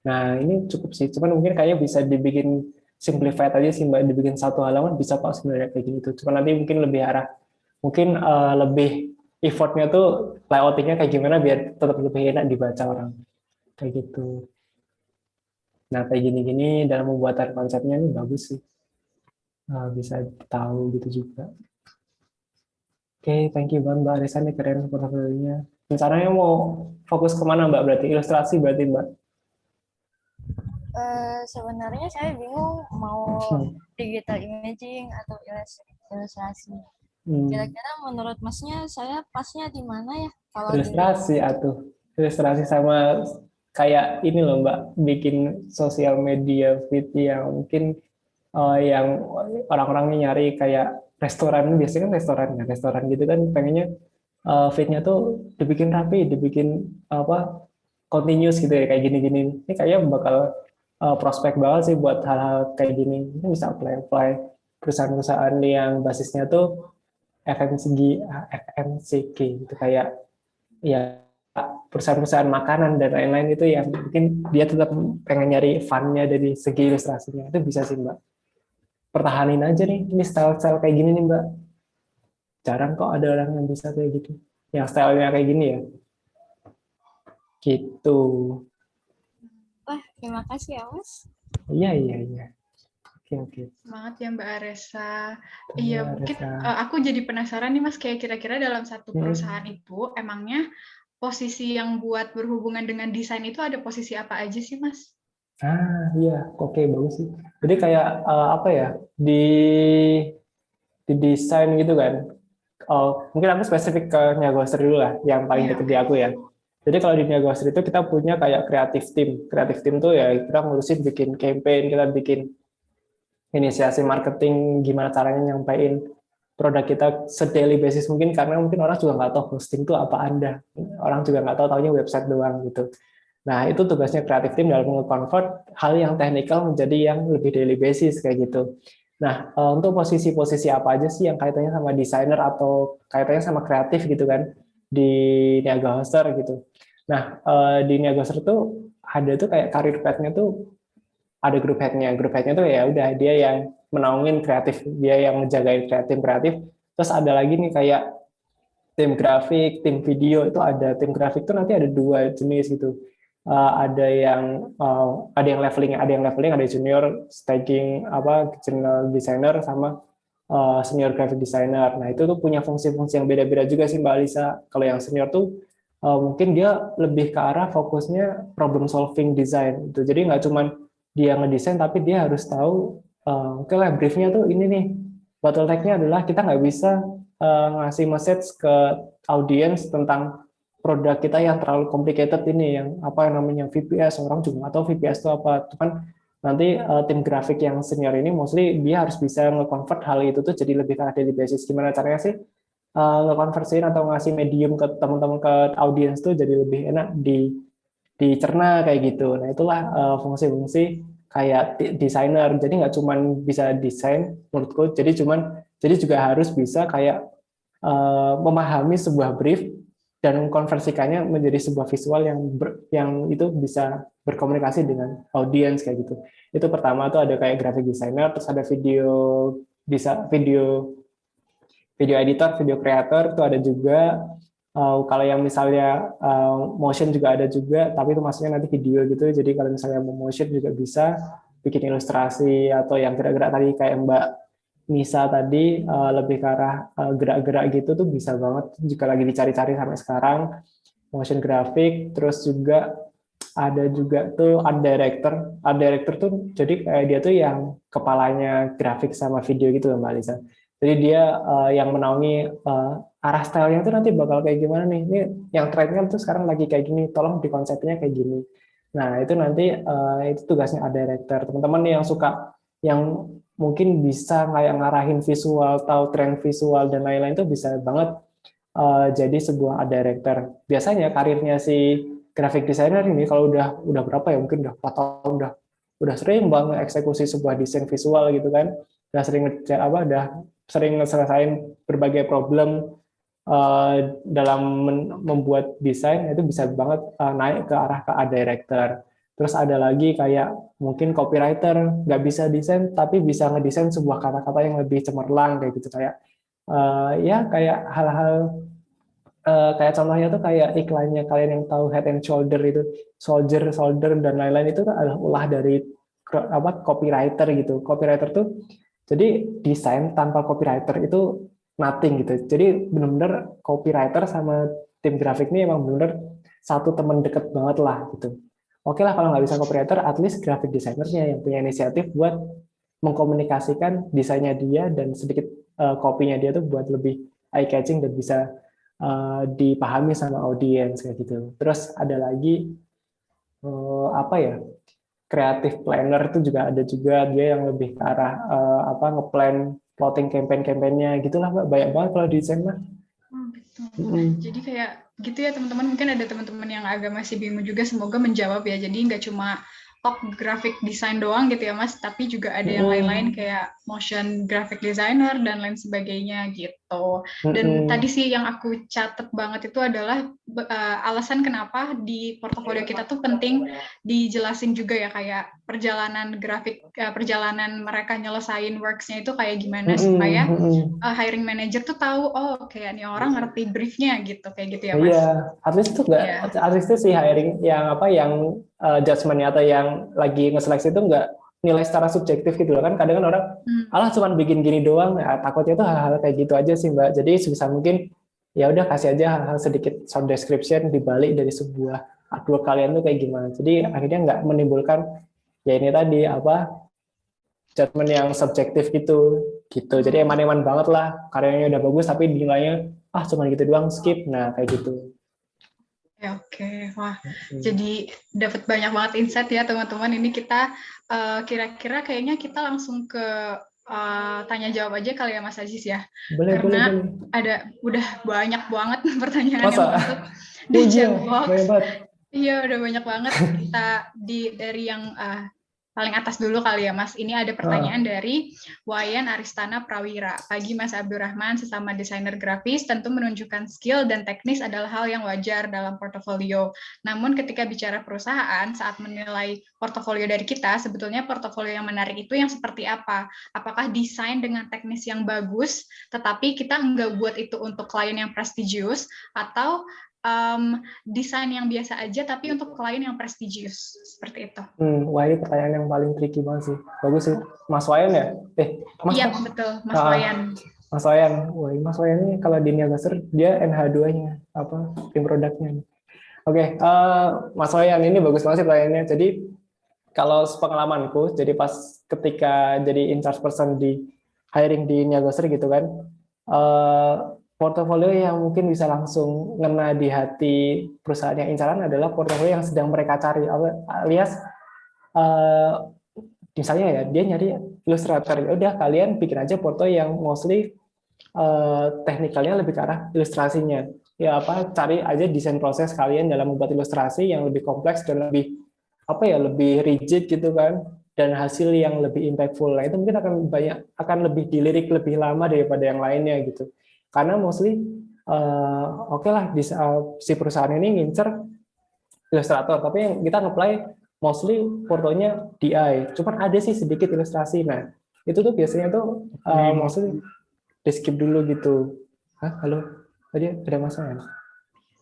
Nah, ini cukup sih. Cuman mungkin kayaknya bisa dibikin simplified aja sih Mbak, dibikin satu halaman bisa kok sebenarnya kayak gitu. Cuman nanti mungkin lebih arah, mungkin lebih effortnya tuh layoutingnya kayak gimana biar tetap lebih enak dibaca orang kayak gitu. Nah, kayak gini-gini dalam pembuatan konsepnya ini bagus sih. Bisa tahu gitu juga. Oke, Oke, thank you banget Mbak Arisa nih, keren portofolionya. Rencananya mau fokus kemana Mbak? Berarti ilustrasi berarti Mbak? Sebenarnya saya bingung mau Hmm. digital imaging atau ilustrasi. Hmm. Kira-kira menurut Masnya saya pasnya di mana ya? Kalau di Ilustrasi atuh. Ilustrasi sama kayak ini loh Mbak, bikin sosial media feed yang mungkin yang orang-orangnya nyari kayak restoran, biasanya kan restoran gitu kan pengennya feed-nya tuh dibikin rapi, dibikin apa continuous gitu ya kayak gini-gini. Ini kayaknya bakal prospek banget sih buat hal-hal kayak gini. Ini bisa apply perusahaan-perusahaan yang basisnya tuh FMCG gitu kayak ya perusahaan-perusahaan makanan dan lain-lain itu yang mungkin dia tetap pengen nyari fun-nya dari segi ilustrasinya. Itu bisa sih Mbak. Pertahanin aja nih, ini style-style kayak gini nih Mbak. Jarang kok ada orang yang bisa kayak gitu. Yang stylenya kayak gini ya. Gitu. Wah, terima kasih ya Mas. Iya, iya, iya. Oke, oke. Semangat ya Mbak Aresa. Iya, Iya, mungkin Reza. aku jadi penasaran nih Mas, kayak kira-kira dalam satu perusahaan itu emangnya posisi yang buat berhubungan dengan desain itu ada posisi apa aja sih Mas? Iya, oke, bagus sih. Jadi kayak apa ya, di desain gitu kan. Mungkin aku spesifik ke Niagoster dulu lah, yang paling Iya, deket di oke. aku ya. Jadi kalau di Niagoster itu kita punya kayak kreatif tim. Kreatif tim tuh ya kita ngurusin bikin campaign, kita bikin inisiasi marketing, gimana caranya nyampein produk kita se-daily basis mungkin, karena mungkin orang juga nggak tahu hosting itu apa Anda. Orang juga nggak tahu, taunya website doang gitu. Nah, itu tugasnya kreatif tim dalam convert hal yang teknikal menjadi yang lebih daily basis kayak gitu. Nah, untuk posisi-posisi apa aja sih yang kaitannya sama desainer atau kaitannya sama kreatif gitu kan di Niaga Hoster gitu. Nah, di Niaga Hoster tuh ada tuh kayak karir path-nya tuh ada grup head-nya. Grup head-nya tuh ya udah dia yang menaungin kreatif, dia yang ngejagain kreatif. Terus ada lagi nih kayak tim grafik, tim video itu ada. Tim grafik tuh nanti ada dua jenis gitu. Ada yang leveling, ada junior staging apa general designer sama senior graphic designer. Nah, itu tuh punya fungsi-fungsi yang beda-beda juga sih Mbak Alisa. Kalau yang senior tuh mungkin dia lebih ke arah fokusnya problem solving design itu. Jadi nggak cuman dia ngedesain tapi dia harus tahu oke lah briefnya tuh ini nih. Bottleneck-nya adalah kita nggak bisa ngasih message ke audiens tentang produk kita yang terlalu complicated ini, yang apa yang namanya VPS, orang juga nggak tahu VPS itu apa. Itu kan nanti tim grafik yang senior ini mostly dia harus bisa nge-convert hal itu tuh jadi lebih ke daily basis. Gimana caranya sih nge-conversin atau ngasih medium ke teman-teman ke audiens tuh jadi lebih enak dicerna kayak gitu. Nah, itulah fungsi-fungsi kayak desainer. Jadi nggak cuma bisa desain menurutku, jadi juga harus bisa kayak memahami sebuah brief dan mengkonversikannya menjadi sebuah visual yang itu bisa berkomunikasi dengan audiens kayak gitu. Itu pertama tuh ada kayak graphic designer, terus ada video video editor, video creator tuh ada juga. Kalau yang misalnya motion juga ada juga, tapi itu maksudnya nanti video gitu. Jadi kalau misalnya mau motion juga bisa bikin ilustrasi atau yang gerak-gerak tadi kayak Mbak Nisa tadi lebih ke arah gerak-gerak gitu tuh bisa banget jika lagi dicari-cari sampai sekarang motion graphic. Terus juga ada juga tuh art director tuh jadi kayak dia tuh yang kepalanya grafik sama video gitu Mbak Lisa. Jadi dia yang menaungi arah stylenya tuh nanti bakal kayak gimana nih. Ini yang trennya tuh sekarang lagi kayak gini, tolong dikonsepnya kayak gini. Nah, itu nanti itu tugasnya art director. Teman-teman yang suka yang mungkin bisa kayak ngarahin visual, tahu tren visual dan lain-lain itu bisa banget jadi sebuah art director. Biasanya karirnya si graphic designer ini kalau udah berapa ya, mungkin udah 4 tahun, udah sering banget eksekusi sebuah desain visual gitu kan, udah sering ngeselesaiin berbagai problem dalam membuat desain, itu bisa banget naik ke arah ke art director. Terus ada lagi kayak mungkin copywriter, nggak bisa desain tapi bisa ngedesain sebuah kata-kata yang lebih cemerlang kayak gitu, kayak ya kayak hal-hal kayak contohnya tuh kayak iklannya kalian yang tahu Head and Shoulder itu, Soldier dan lain-lain itu adalah ulah dari apa copywriter gitu. Copywriter tuh jadi desain tanpa copywriter itu nothing gitu. Jadi benar-benar copywriter sama tim grafik ini emang benar satu teman deket banget lah gitu. Oke lah kalau nggak bisa copywriter, at least graphic designernya yang punya inisiatif buat mengkomunikasikan desainnya dia dan sedikit copy-nya dia tuh buat lebih eye catching dan bisa dipahami sama audiens kayak gitu. Terus ada lagi apa ya? Creative planner itu juga ada juga, dia yang lebih ke arah ngeplan plotting campaign-campaignnya gitulah Mbak, banyak banget kalau di desain mah. Betul. Jadi kayak gitu ya teman-teman, mungkin ada teman-teman yang agak masih bingung juga, semoga menjawab ya. Jadi nggak cuma top graphic design doang gitu ya Mas, tapi juga ada yang lain-lain kayak motion graphic designer dan lain sebagainya gitu. Dan tadi sih yang aku catat banget itu adalah alasan kenapa di portofolio kita tuh penting dijelasin juga ya, kayak perjalanan grafik, perjalanan mereka nyelesain works-nya itu kayak gimana, supaya hiring manager tuh tahu, oh kayak nih orang ngerti briefnya gitu, kayak gitu ya Mas. Iya, at least itu nggak, at least itu si hiring yang judgement-nya atau yang lagi nge-seleksi itu nggak nilai secara subjektif gitu loh kan. Kadang kan orang alah cuma bikin gini doang, ya, takutnya tuh hal-hal kayak gitu aja sih Mbak. Jadi sebisa mungkin ya udah kasih aja hal-hal sedikit short description dibalik dari sebuah artwork kalian tuh kayak gimana. Jadi akhirnya nggak menimbulkan ya ini tadi judgement yang subjektif gitu. Jadi eman-eman banget lah, karyanya udah bagus tapi nilainya cuma gitu doang, skip. Nah kayak gitu. Oke. Wah, jadi dapat banyak banget insight ya teman-teman. Ini kita kira-kira kayaknya kita langsung ke tanya jawab aja kali ya Mas Aziz ya. Karena ada udah banyak banget pertanyaan yang masuk di chat box. Iya, udah banyak banget. Kita dari yang paling atas dulu kali ya Mas. Ini ada pertanyaan dari Wayan Aristana Prawira. Pagi Mas Abdurrahman, sesama desainer grafis, tentu menunjukkan skill dan teknis adalah hal yang wajar dalam portofolio. Namun ketika bicara perusahaan, saat menilai portofolio dari kita, sebetulnya portofolio yang menarik itu yang seperti apa? Apakah desain dengan teknis yang bagus, tetapi kita nggak buat itu untuk klien yang prestigious, atau desain yang biasa aja tapi untuk klien yang prestigious, seperti itu. Wah, ini pertanyaan yang paling tricky banget sih. Bagus sih, Mas Wayan ya? Iya betul, Mas Wayan. Mas Wayan, wah Mas Wayan ini kalau di Niagaser dia NH2-nya tim produknya. Oke, Mas Wayan ini bagus banget sih pertanyaannya. Jadi kalau pengalamanku, jadi pas ketika jadi in charge person di hiring di Niagaser gitu kan. Portofolio yang mungkin bisa langsung ngena di hati perusahaan yang incaran adalah portofolio yang sedang mereka cari, alias misalnya ya dia nyari ilustrator, ya udah kalian bikin aja porto yang mostly teknikalnya lebih ke arah ilustrasinya, ya cari aja desain proses kalian dalam membuat ilustrasi yang lebih kompleks dan lebih lebih rigid gitu kan, dan hasil yang lebih impactful. Nah itu mungkin akan lebih dilirik lebih lama daripada yang lainnya gitu. Karena mostly oke lah si perusahaan ini ngincer ilustrator, tapi yang kita nge-apply mostly portonya DI, cuman ada sih sedikit ilustrasi. Nah itu tuh biasanya tuh mostly di skip dulu gitu. Halo, tadi ada masalah?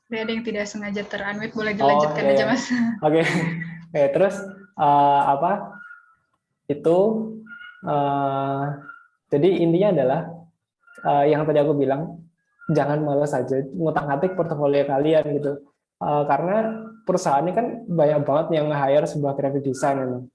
Ada yang tidak sengaja ter-unmute, boleh dilanjutkan aja Mas. Oke. Terus jadi intinya adalah yang tadi aku bilang, jangan malas aja ngutak-ngatik portofolio kalian gitu, karena perusahaan ini kan banyak banget yang nge-hire sebuah graphic design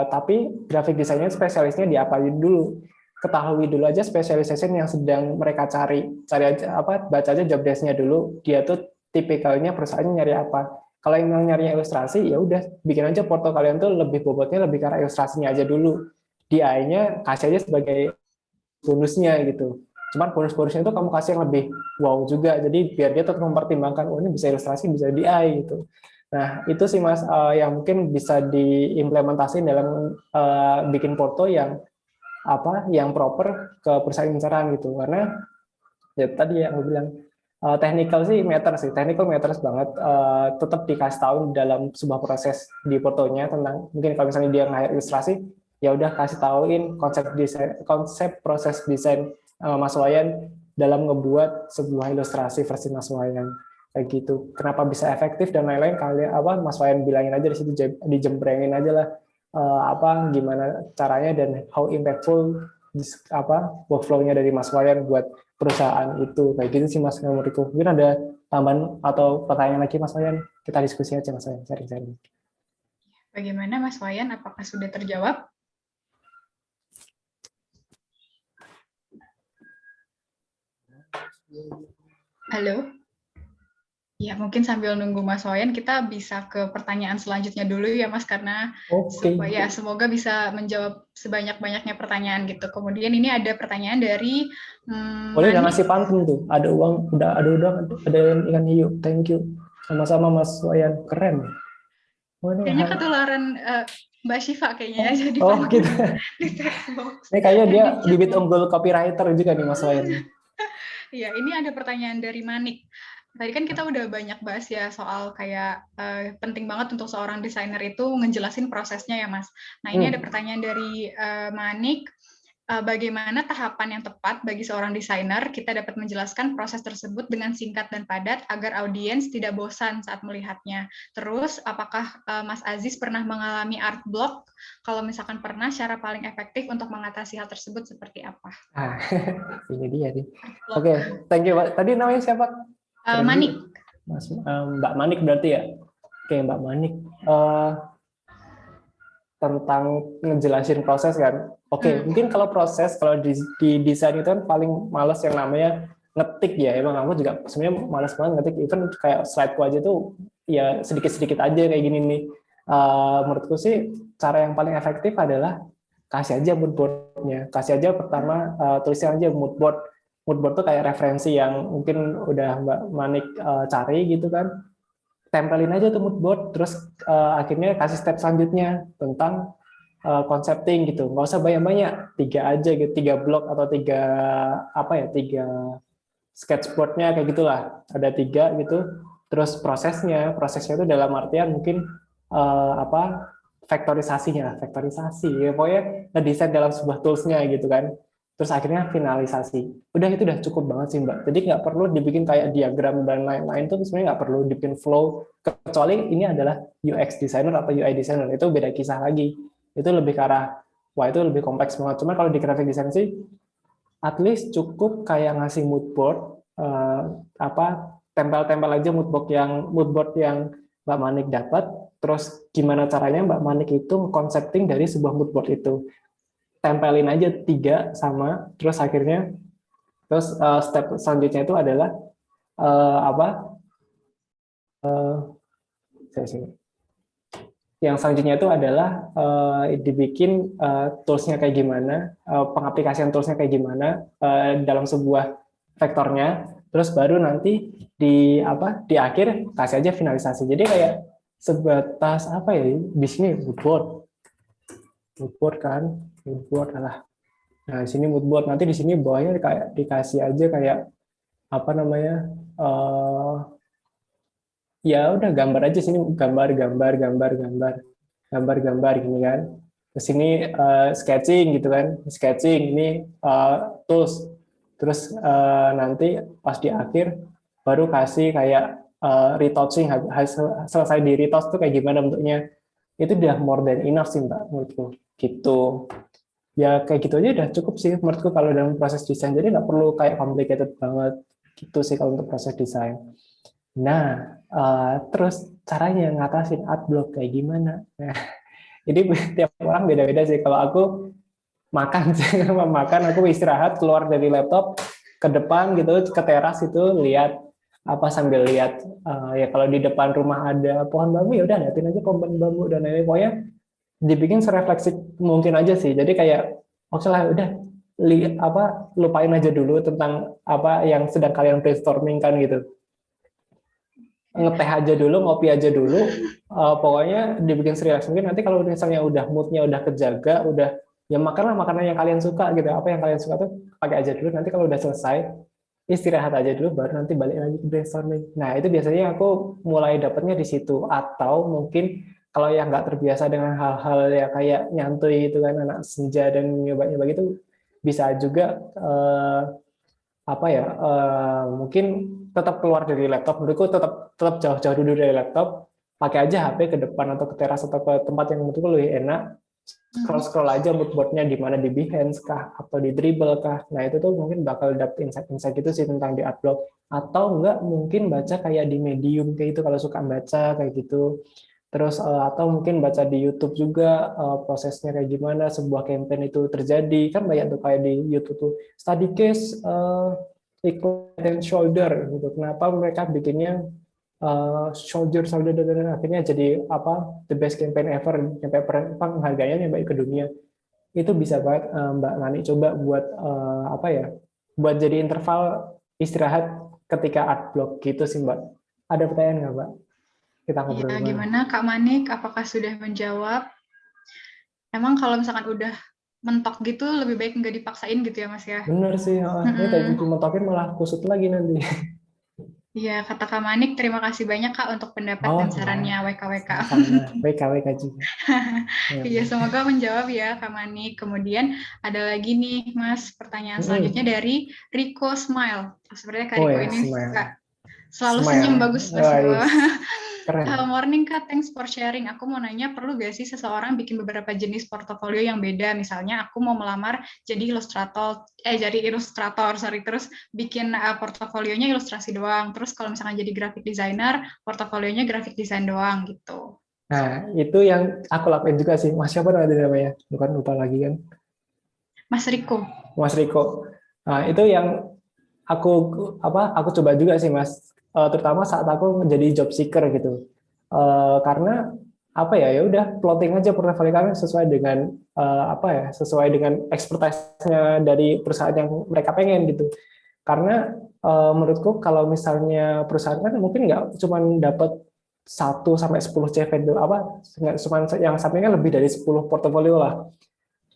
tapi graphic design-nya spesialisnya di apa dulu, ketahui dulu aja specialization yang sedang mereka cari aja baca aja job desk-nya dulu, dia tuh tipikalnya perusahaannya nyari apa. Kalau yang nyarinya ilustrasi, ya udah bikin aja porto kalian tuh lebih bobotnya lebih karena ilustrasinya aja dulu, DI-nya kasih aja sebagai bonusnya gitu. Cuman bonus-bonusnya itu kamu kasih yang lebih wow juga, jadi biar dia tetap mempertimbangkan, ini bisa ilustrasi, bisa DI gitu. Nah itu sih Mas yang mungkin bisa diimplementasi dalam bikin porto yang proper ke perusahaan incaran gitu. Karena ya tadi yang aku bilang, technical matters banget, tetap dikasih tahu dalam sebuah proses di portonya tentang, mungkin kalau misalnya dia nge-hire ilustrasi, ya udah kasih tauin konsep proses desain Mas Wayan dalam ngebuat sebuah ilustrasi versi Mas Wayan kayak gitu. Kenapa bisa efektif dan lain-lain, kalian Mas Wayan bilangin aja di situ, dijembrengin aja lah gimana caranya dan how impactful workflow-nya dari Mas Wayan buat perusahaan itu. Kayak gitu sih Mas menurutku. Mungkin ada tambahan atau pertanyaan lagi Mas Wayan? Kita diskusi aja Mas Wayan, sharing-sharing. Bagaimana Mas Wayan, apakah sudah terjawab? Halo? Ya, mungkin sambil nunggu Mas Wayan, kita bisa ke pertanyaan selanjutnya dulu ya Mas, karena supaya semoga bisa menjawab sebanyak-banyaknya pertanyaan gitu. Kemudian ini ada pertanyaan dari Boleh udah Manik. ngasih pantun tuh. Ada uang, ada ikan hiu. Thank you. Sama-sama Mas Wayan, keren. Kayaknya ketularan Mbak Syifa kayaknya ya, jadi Oh gitu. di text box. Ini kayaknya dia bibit unggul copywriter juga nih Mas Wayan. Iya, ini ada pertanyaan dari Manik. Tadi kan kita udah banyak bahas ya soal kayak penting banget untuk seorang desainer itu ngejelasin prosesnya ya Mas. Nah ini ada pertanyaan dari Manik. Bagaimana tahapan yang tepat bagi seorang desainer kita dapat menjelaskan proses tersebut dengan singkat dan padat agar audiens tidak bosan saat melihatnya. Terus, apakah Mas Aziz pernah mengalami art block? Kalau misalkan pernah, cara paling efektif untuk mengatasi hal tersebut seperti apa? Ini dia nih. Oke, thank you. Tadi namanya siapa? Manik. Mbak Manik berarti ya? Oke, Mbak Manik. Tentang ngejelasin proses kan. Oke, mungkin kalau proses, kalau di desain itu kan paling males yang namanya ngetik ya. Emang aku juga sebenarnya males banget ngetik. Even kayak slide-ku aja tuh ya sedikit-sedikit aja kayak gini nih. Menurutku sih cara yang paling efektif adalah kasih aja mood board-nya. Kasih aja pertama tulisnya aja mood board. Mood board tuh kayak referensi yang mungkin udah Mbak Manik cari gitu kan. Tempelin aja tuh mood board, terus akhirnya kasih step selanjutnya tentang concepting gitu. Nggak usah banyak-banyak, 3 aja gitu, 3 blok atau 3 sketchboardnya kayak gitulah. Ada 3 gitu. Terus prosesnya itu dalam artian mungkin vektorisasi ya. Pokoknya ngedesain dalam sebuah toolsnya gitu kan. Terus akhirnya finalisasi. Udah itu udah cukup banget sih Mbak. Jadi nggak perlu dibikin kayak diagram dan lain-lain tuh sebenarnya nggak perlu dibikin flow. Kecuali ini adalah UX designer atau UI designer, itu beda kisah lagi. Itu lebih ke arah, wah itu lebih kompleks banget. Cuma kalau di graphic design sih, at least cukup kayak ngasih mood board, tempel-tempel aja mood board yang Mbak Manik dapat. Terus gimana caranya Mbak Manik itu concepting dari sebuah mood board itu. Tempelin aja 3 sama, terus akhirnya step selanjutnya itu adalah yang selanjutnya itu adalah dibikin toolsnya kayak gimana, pengaplikasian toolsnya kayak gimana dalam sebuah vektornya, terus baru nanti di akhir kasih aja finalisasi. Jadi kayak sebatas apa ya, di sini mood board kan. Moodboard lah. Nah, di sini moodboard, nanti di sini bawahnya kayak dikasih aja kayak apa namanya? Ya udah gambar aja sini, gambar gini kan. Ke sini sketching gitu kan. Sketching ini tools. Terus nanti pas di akhir baru kasih kayak retouching, selesai di retouch tuh kayak gimana bentuknya. Itu udah more than enough sih Mbak menurutku. Gitu. Ya kayak gitu aja udah cukup sih menurutku kalau dalam proses desain. Jadi nggak perlu kayak complicated banget gitu sih kalau untuk proses desain. Nah, terus caranya ngatasin art block kayak gimana? Nah, ini tiap orang beda-beda sih. Kalau aku makan aku istirahat keluar dari laptop ke depan gitu, ke teras itu lihat sambil lihat ya kalau di depan rumah ada pohon bambu ya udah liatin aja pohon bambu dan lain-lain. Pokoknya dibikin serefleksif mungkin aja sih. Jadi kayak maksudnya udah lupain aja dulu tentang apa yang sedang kalian brainstorming kan gitu. Ngeteh aja dulu, ngopi aja dulu. Pokoknya dibikin serelax mungkin. Nanti kalau misalnya udah moodnya udah kejaga, udah ya makanlah makanan yang kalian suka gitu. Apa yang kalian suka tuh pakai aja dulu. Nanti kalau udah selesai istirahat aja dulu, baru nanti balik lagi ke brainstorming. Nah itu biasanya aku mulai dapatnya di situ. Atau mungkin kalau yang nggak terbiasa dengan hal-hal ya kayak nyantui itu kan anak senja dan nyoba-nyoba gitu, bisa juga mungkin tetap keluar dari laptop. Menurutku tetap jauh-jauh dulu dari laptop, pakai aja HP ke depan atau ke teras atau ke tempat yang menurutku lebih enak, scroll aja mood boardnya di mana, di Behance kah atau di Dribbble kah. Nah itu tuh mungkin bakal dapet insight-insight gitu sih tentang di art blog. Atau enggak mungkin baca kayak di Medium kayak gitu kalau suka baca kayak gitu. Terus atau mungkin baca di YouTube juga prosesnya kayak gimana sebuah campaign itu terjadi. Kan banyak tuh kayak di YouTube tuh study case Head and Shoulder gitu. Kenapa mereka bikinnya shoulder dan akhirnya jadi apa the best campaign ever sampai penghargaannya nyampe ke dunia. Itu bisa banget Mbak Nani coba buat apa ya? Buat jadi interval istirahat ketika art block gitu sih Mbak. Ada pertanyaan nggak Mbak? Kita ngobrol Ya, gimana? gimana Kak Manik? Apakah sudah menjawab? Emang kalau misalkan udah mentok gitu, lebih baik nggak dipaksain gitu ya Mas ya? Bener sih, ini tadi mentokin malah kusut lagi nanti. Iya, kata Kak Manik, terima kasih banyak Kak untuk pendapat dan sarannya WKWK. Sama WKWK juga. Iya, semoga menjawab ya Kak Manik. Kemudian ada lagi nih Mas, pertanyaan selanjutnya dari Rico Smile. Sepertinya Kak Rico ini selalu senyum bagus Mas. Morning Kak, thanks for sharing. Aku mau nanya, perlu gak sih seseorang bikin beberapa jenis portofolio yang beda? Misalnya aku mau melamar jadi ilustrator, terus bikin portofolionya ilustrasi doang. Terus kalau misalnya jadi graphic designer, portofolionya graphic design doang gitu. Nah, itu yang aku lakuin juga sih. Mas siapa namanya? Bukan lupa lagi kan? Mas Riko. Mas Riko. Nah, itu yang aku coba juga sih Mas. Terutama saat aku menjadi job seeker gitu. Karena apa ya udah plotting aja portofolio kami sesuai dengan sesuai dengan expertise-nya dari perusahaan yang mereka pengen gitu. Karena menurutku kalau misalnya perusahaan kan mungkin nggak cuma dapat 1-10 CV itu nggak cuma yang sampingnya lebih dari 10 portofolio lah.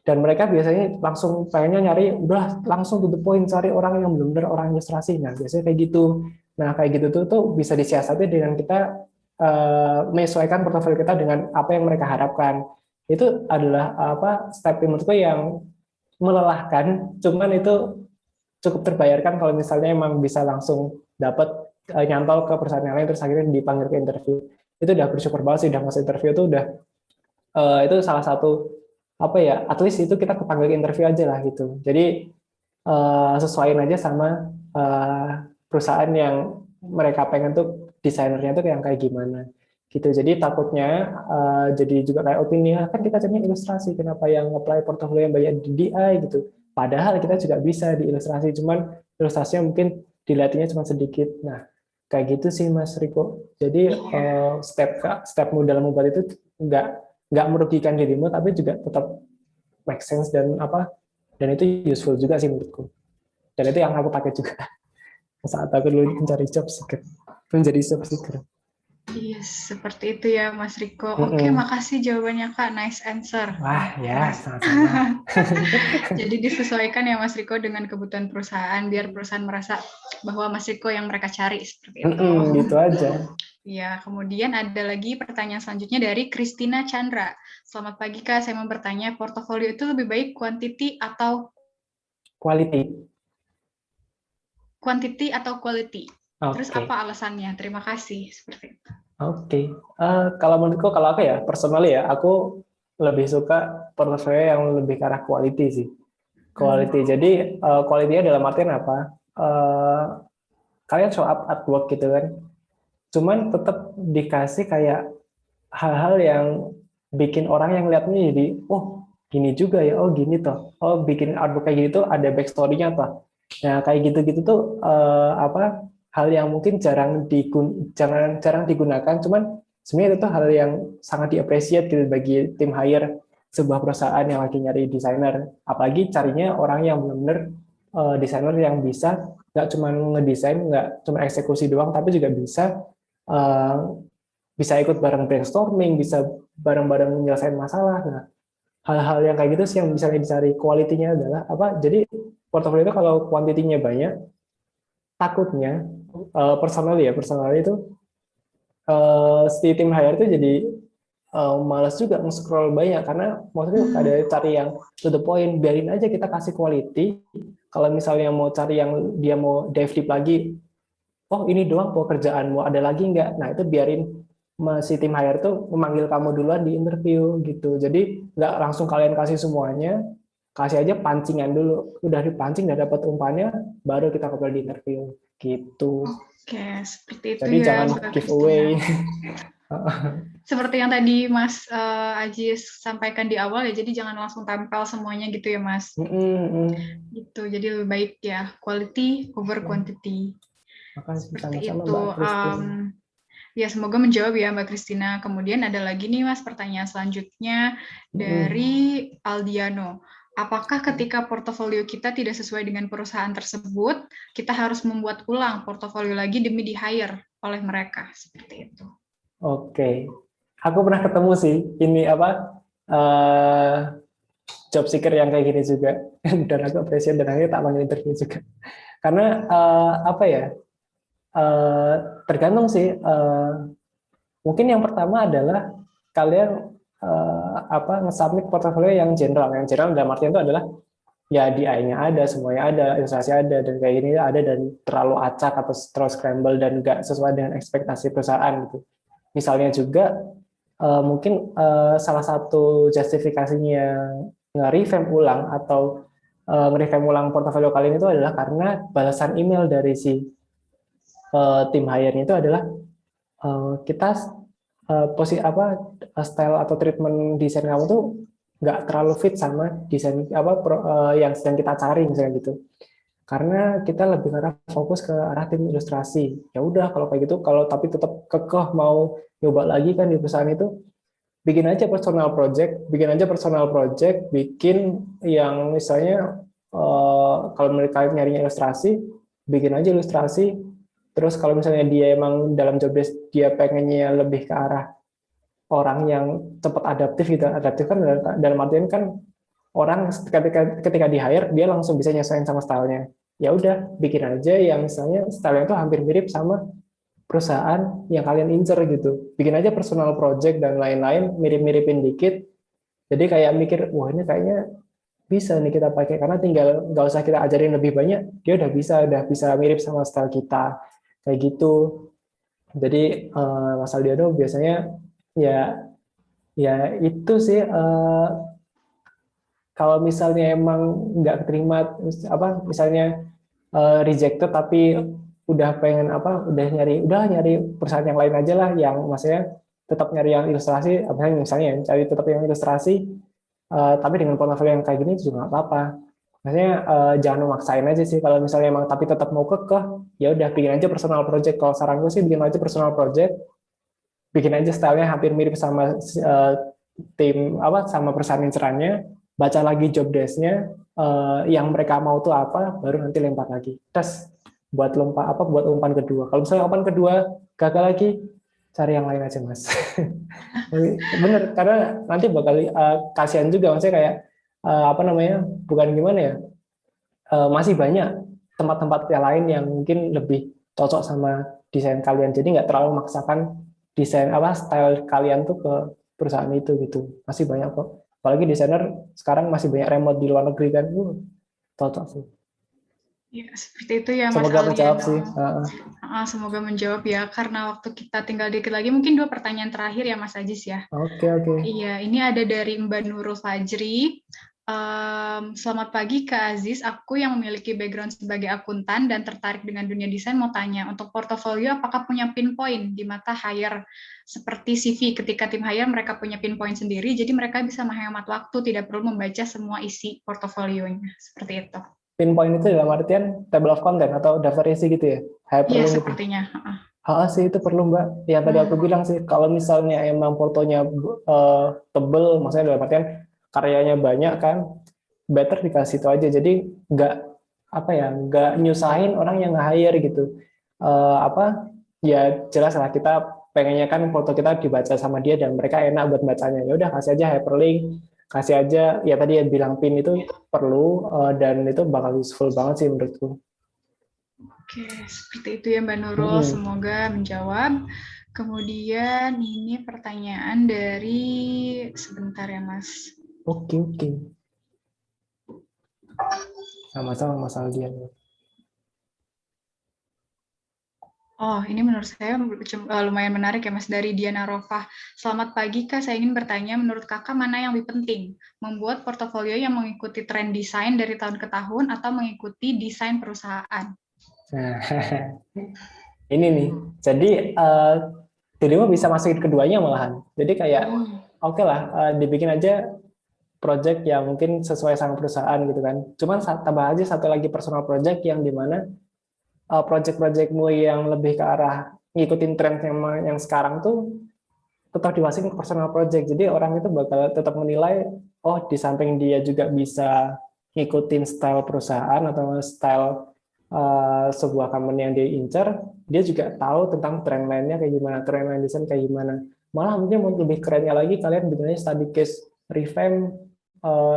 Dan mereka biasanya langsung pengennya nyari udah langsung to the point, cari orang yang benar-benar orang ilustrasi. Nah biasanya kayak gitu. Nah kayak gitu tuh bisa disiasati dengan kita menyesuaikan portofolio kita dengan apa yang mereka harapkan. Itu adalah step menurutku yang melelahkan, cuman itu cukup terbayarkan kalau misalnya emang bisa langsung dapat nyantol ke perusahaan yang lain terus akhirnya dipanggil ke interview. Itu udah bersyukur banget sih, udah masuk interview itu udah itu salah satu at least itu kita kepanggil interview aja lah gitu. Jadi sesuaiin aja sama perusahaan yang mereka pengen tuh desainernya tuh yang kayak gimana gitu. Jadi takutnya jadi juga kayak opini kan kita carinya ilustrasi, kenapa yang apply portofolio yang banyak di DI gitu. Padahal kita juga bisa di ilustrasi, cuman ilustrasinya mungkin dilatihnya cuma sedikit. Nah kayak gitu sih Mas Riko. Jadi stepmu dalam membuat itu nggak merugikan dirimu tapi juga tetap make sense dan itu useful juga sih menurutku. Dan itu yang aku pakai juga saat aku dulu menjadi job seeker. Iya, seperti itu ya Mas Riko. Oke, makasih jawabannya Kak. Nice answer. Wah, ya, sama-sama. Jadi disesuaikan ya Mas Riko dengan kebutuhan perusahaan biar perusahaan merasa bahwa Mas Riko yang mereka cari seperti itu. Gitu aja. Ya, kemudian ada lagi pertanyaan selanjutnya dari Christina Chandra. Selamat pagi Kak, saya mau bertanya, portofolio itu lebih baik quantity atau quality? Quantity atau quality? Okay. Terus apa alasannya? Terima kasih. Seperti itu. Oke. Kalau menurutku, kalau aku ya, personally ya, aku lebih suka portofolio yang lebih ke arah quality sih. Quality. Jadi, quality-nya dalam artian apa? Kalian show up at work gitu kan. Cuman tetap dikasih kayak hal-hal yang bikin orang yang lihatnya jadi, oh gini juga ya, oh gini toh. Oh bikin artwork kayak gini tuh ada backstory-nya apa. Nah, kayak gitu-gitu tuh hal yang mungkin jarang digunakan, cuman sebenarnya itu hal yang sangat di-appreciate gitu bagi tim hire sebuah perusahaan yang lagi nyari desainer. Apalagi carinya orang yang benar-benar desainer yang bisa nggak cuma ngedesain, nggak cuma eksekusi doang, tapi juga bisa ikut bareng brainstorming, bisa bareng-bareng menyelesaikan masalah. Nah, hal-hal yang kayak gitu sih yang misalnya dicari. Quality-nya adalah jadi portofolio itu kalau kuantitinya banyak, takutnya personal itu si tim hire itu jadi malas juga nge-scroll banyak karena maksudnya ada cari yang to the point. Biarin aja kita kasih quality. Kalau misalnya mau cari yang dia mau dive deep lagi, oh ini doang pekerjaan, mau ada lagi nggak? Nah itu biarin si tim hire tuh memanggil kamu duluan di interview gitu. Jadi nggak langsung kalian kasih semuanya, kasih aja pancingan dulu. Udah dipancing, udah dapat umpannya, baru kita ngobrol di interview gitu. Oke, seperti itu Jadi ya, jangan Mbak giveaway. Christina. Seperti yang tadi Mas Ajis sampaikan di awal ya, jadi jangan langsung tempel semuanya gitu ya Mas. Gitu, jadi lebih baik ya quality over quantity. Makasih Seperti sama-sama itu. Mbak Christine. Ya, semoga menjawab ya Mbak Christina. Kemudian ada lagi nih Mas pertanyaan selanjutnya dari Aldiano. Apakah ketika portofolio kita tidak sesuai dengan perusahaan tersebut, kita harus membuat ulang portofolio lagi demi di-hire oleh mereka? Seperti itu. Oke. Aku pernah ketemu sih, ini apa, job seeker yang kayak gini juga. Dan aku appreciate dan akhirnya tak panggil interview juga. Karena apa ya, tergantung sih. Mungkin yang pertama adalah kalian apa nge-submit portfolio yang general. Yang general dalam artian itu adalah ya DI-nya ada, semuanya ada, ilustrasi ada, dan kayak gini ada, dan terlalu acak atau terlalu scramble dan nggak sesuai dengan ekspektasi perusahaan gitu. Misalnya juga mungkin salah satu justifikasinya nge-revamp ulang atau nge-revamp ulang portofolio kalian itu adalah karena balasan email dari si tim hire-nya itu adalah kita style atau treatment desain kamu tuh nggak terlalu fit sama desain yang sedang kita cari misalnya gitu. Karena kita lebih karena fokus ke arah tim ilustrasi. Ya udah kalau kayak gitu, kalau tapi tetap kekeh mau nyoba lagi kan di perusahaan itu, bikin aja personal project, bikin yang misalnya kalau mereka nyarinya ilustrasi, bikin aja ilustrasi. Terus kalau misalnya dia emang dalam job desk dia pengennya lebih ke arah orang yang cepat adaptif gitu, adaptif kan dalam artian kan orang ketika di hire dia langsung bisa nyesuaiin sama stylenya. Ya udah bikin aja yang misalnya stylenya itu hampir mirip sama perusahaan yang kalian incer gitu. Bikin aja personal project dan lain-lain, mirip-miripin dikit. Jadi kayak mikir, wah ini kayaknya bisa nih kita pakai karena tinggal nggak usah kita ajarin lebih banyak, dia udah bisa mirip sama style kita kayak gitu. Jadi Mas Aldiano biasanya ya ya itu sih kalau misalnya emang nggak terima apa misalnya rejected tapi udah nyari perusahaan yang lain aja lah yang maksudnya tetap nyari yang ilustrasi misalnya cari tetap yang ilustrasi tapi dengan portofolio yang kayak gini juga nggak apa-apa. Maksudnya jangan memaksain aja sih kalau misalnya emang tapi tetap mau kekeh ya udah bikin aja personal project. Kalau saran gue sih bikin aja personal project, bikin aja stylenya hampir mirip sama tim sama perusahaan incerannya, baca lagi job desk-nya yang mereka mau tuh apa, baru nanti lempar lagi. Terus buat umpan kedua. Kalau misalnya umpan kedua gagal lagi, cari yang lain aja mas. Bener, karena nanti bakal kasihan juga maksudnya kayak bukan gimana ya, masih banyak tempat-tempat yang lain yang mungkin lebih cocok sama desain kalian. Jadi nggak terlalu memaksakan desain style kalian tuh ke perusahaan itu gitu. Masih banyak kok. Apalagi desainer sekarang masih banyak remote di luar negeri kan. Cocok sih. Ya, seperti itu ya Mas Semoga menjawab Aldiano. sih. Semoga menjawab ya, karena waktu kita tinggal dikit lagi, mungkin 2 pertanyaan terakhir ya Mas Ajis ya. Oke. Iya, ini ada dari Mbak Nurul Fajri. Selamat pagi Kak Aziz, aku yang memiliki background sebagai akuntan dan tertarik dengan dunia desain mau tanya, untuk portofolio apakah punya pinpoint di mata hire seperti CV, ketika tim hire mereka punya pinpoint sendiri, jadi mereka bisa menghemat waktu, tidak perlu membaca semua isi portofolionya, seperti itu. Pinpoint itu dalam artian table of content atau daftar isi gitu ya? Iya, sepertinya. Sih itu perlu Mbak. Yang tadi aku bilang sih, kalau misalnya emang fotonya tebel, maksudnya dalam artian karyanya banyak kan, better dikasih itu aja. Jadi nggak nyusahin orang yang nge-hire gitu. Ya jelas lah kita pengennya kan foto kita dibaca sama dia dan mereka enak buat bacanya. Ya udah kasih aja hyperlink, kasih aja ya tadi yang bilang pin itu perlu dan itu bakal useful banget sih menurutku. Oke, seperti itu ya Mbak Nurul, semoga menjawab. Kemudian ini pertanyaan dari sebentar ya Mas. Oke. Sama-sama Mas Aldian. Oh, ini menurut saya lumayan menarik ya Mas, dari Diana Rofah. Selamat pagi Kak, saya ingin bertanya menurut Kakak mana yang lebih penting? Membuat portofolio yang mengikuti tren desain dari tahun ke tahun atau mengikuti desain perusahaan? Nah, ini nih. Jadi Dirimu bisa masukin keduanya malahan. Jadi kayak oke lah, dibikin aja project yang mungkin sesuai sama perusahaan gitu kan. Cuman tambah aja satu lagi personal project yang dimana project-projectmu yang lebih ke arah ngikutin tren yang sekarang tuh tetap dimasukin ke personal project. Jadi orang itu bakal tetap menilai, oh di samping dia juga bisa ngikutin style perusahaan atau style sebuah company yang dia incer, dia juga tahu tentang trend lainnya kayak gimana, trend line design kayak gimana. Malah mungkin mau lebih kerennya lagi, kalian bikinnya study case revamp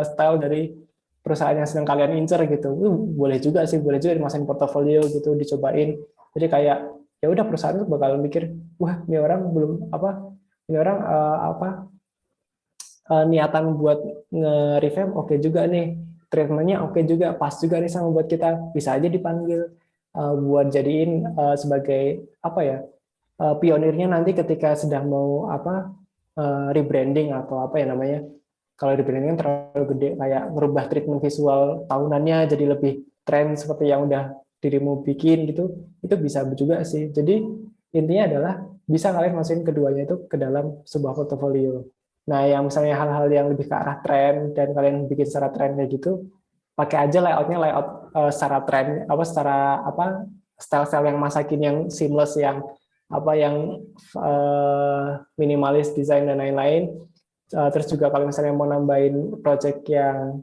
style dari perusahaan yang sedang kalian incer gitu. Boleh juga sih, boleh juga dimasukin portofolio gitu, dicobain. Jadi kayak ya udah perusahaan itu bakal mikir, wah ini orang belum apa, ini orang niatan buat nge-revamp oke juga nih, treatmentnya oke juga, pas juga nih sama buat kita, bisa aja dipanggil buat jadiin sebagai apa ya, pionirnya nanti ketika sedang mau rebranding atau apa ya namanya, kalau rebranding kan terlalu gede, kayak merubah treatment visual tahunannya jadi lebih tren seperti yang udah dirimu bikin gitu, itu bisa juga sih. Jadi intinya adalah bisa kalian masukin keduanya itu ke dalam sebuah portofolio. Nah, yang misalnya hal-hal yang lebih ke arah tren dan kalian bikin secara tren kayak gitu, pakai aja layoutnya layout secara tren, style-style yang masakin yang seamless, yang minimalis desain dan lain-lain. Terus juga kalau misalnya mau nambahin project yang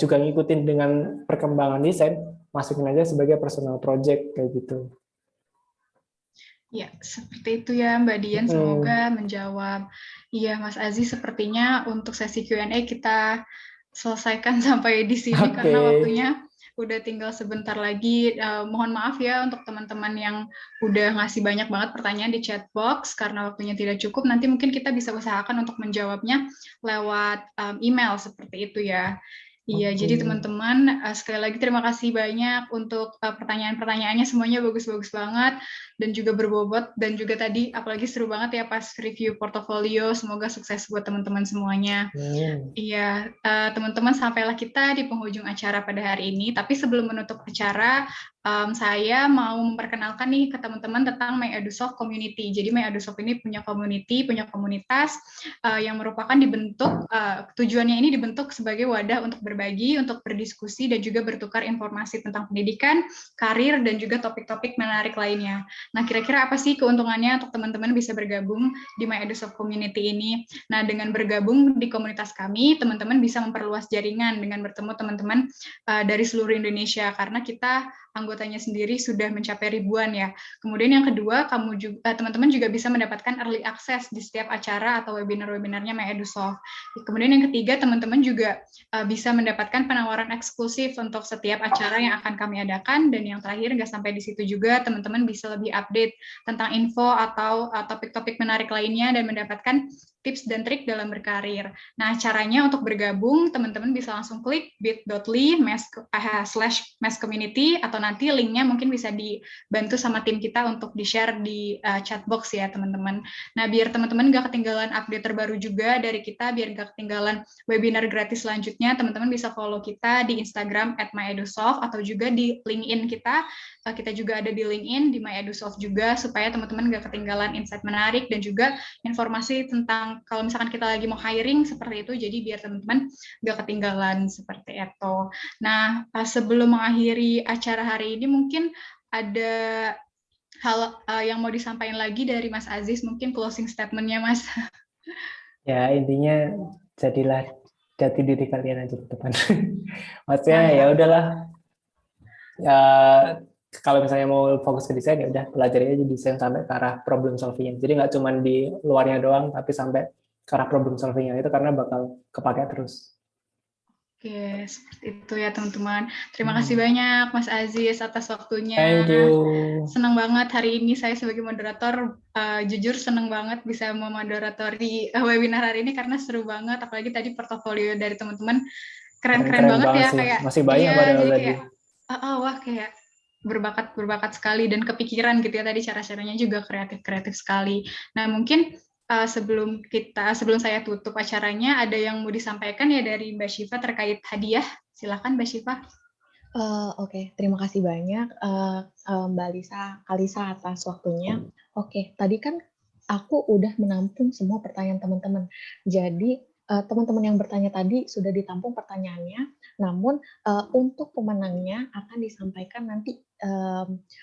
juga ngikutin dengan perkembangan desain, masukin aja sebagai personal project kayak gitu. Ya, seperti itu ya Mbak Dian, semoga menjawab. Iya, Mas Aziz, sepertinya untuk sesi Q&A kita selesaikan sampai di sini karena waktunya udah tinggal sebentar lagi. Mohon maaf ya untuk teman-teman yang udah ngasih banyak banget pertanyaan di chat box karena waktunya tidak cukup. Nanti mungkin kita bisa usahakan untuk menjawabnya lewat email seperti itu ya. Iya, jadi teman-teman sekali lagi terima kasih banyak untuk pertanyaan-pertanyaannya, semuanya bagus-bagus banget dan juga berbobot, dan juga tadi apalagi seru banget ya pas review portofolio. Semoga sukses buat teman-teman semuanya. Iya, teman-teman, sampailah kita di penghujung acara pada hari ini. Tapi sebelum menutup acara, saya mau memperkenalkan nih ke teman-teman tentang My EduSoft Community. Jadi My EduSoft ini punya community, punya komunitas yang merupakan dibentuk, tujuannya ini dibentuk sebagai wadah untuk berbagi, untuk berdiskusi, dan juga bertukar informasi tentang pendidikan, karir, dan juga topik-topik menarik lainnya. Nah, kira-kira apa sih keuntungannya untuk teman-teman bisa bergabung di My EduSoft Community ini? Nah, dengan bergabung di komunitas kami, teman-teman bisa memperluas jaringan dengan bertemu teman-teman dari seluruh Indonesia, karena kita anggotanya sendiri sudah mencapai ribuan ya. Kemudian yang kedua, teman-teman juga bisa mendapatkan early access di setiap acara atau webinar-webinarnya My EduSoft. Kemudian yang ketiga, teman-teman juga bisa mendapatkan penawaran eksklusif untuk setiap acara yang akan kami adakan. Dan yang terakhir, nggak sampai di situ juga, teman-teman bisa lebih update tentang info atau topik-topik menarik lainnya dan mendapatkan tips dan trik dalam berkarir. Nah, caranya untuk bergabung, teman-teman bisa langsung klik bit.ly/masscommunity, atau nanti linknya mungkin bisa dibantu sama tim kita untuk di-share di chat box ya, teman-teman. Nah, biar teman-teman nggak ketinggalan update terbaru juga dari kita, biar nggak ketinggalan webinar gratis selanjutnya, teman-teman bisa follow kita di Instagram @myedusoft atau juga di LinkedIn kita. Kita juga ada di LinkedIn, di My EduSoft juga, supaya teman-teman nggak ketinggalan insight menarik dan juga informasi tentang kalau misalkan kita lagi mau hiring seperti itu, jadi biar teman-teman nggak ketinggalan seperti itu. Nah, sebelum mengakhiri acara hari ini, mungkin ada hal yang mau disampaikan lagi dari Mas Aziz, mungkin closing statement-nya, Mas. Ya, intinya jadilah jati diri kalian aja di depan. Maksudnya ya udahlah, ya kalau misalnya mau fokus ke desain, ya udah pelajari aja desain sampai ke arah problem solving. Jadi nggak cuma di luarnya doang, tapi sampai ke arah problem solving itu, karena bakal kepake terus. Oke, seperti itu ya teman-teman. Terima kasih banyak Mas Aziz atas waktunya. Thank you. Senang banget hari ini saya sebagai moderator, jujur senang banget bisa memoderatori webinar hari ini karena seru banget. Apalagi tadi portofolio dari teman-teman keren-keren banget ya, sih. kayak masih banyak iya, padahal jadi tadi. kayak wah, kayak berbakat sekali dan kepikiran gitu ya, tadi cara-caranya juga kreatif sekali. Nah, mungkin sebelum saya tutup acaranya, ada yang mau disampaikan ya dari Mbak Syifa terkait hadiah. Silakan Mbak Syifa. Oke, terima kasih banyak Mbak Kalisa atas waktunya. Oke, tadi kan aku udah menampung semua pertanyaan teman-teman. Jadi teman-teman yang bertanya tadi sudah ditampung pertanyaannya, namun untuk pemenangnya akan disampaikan nanti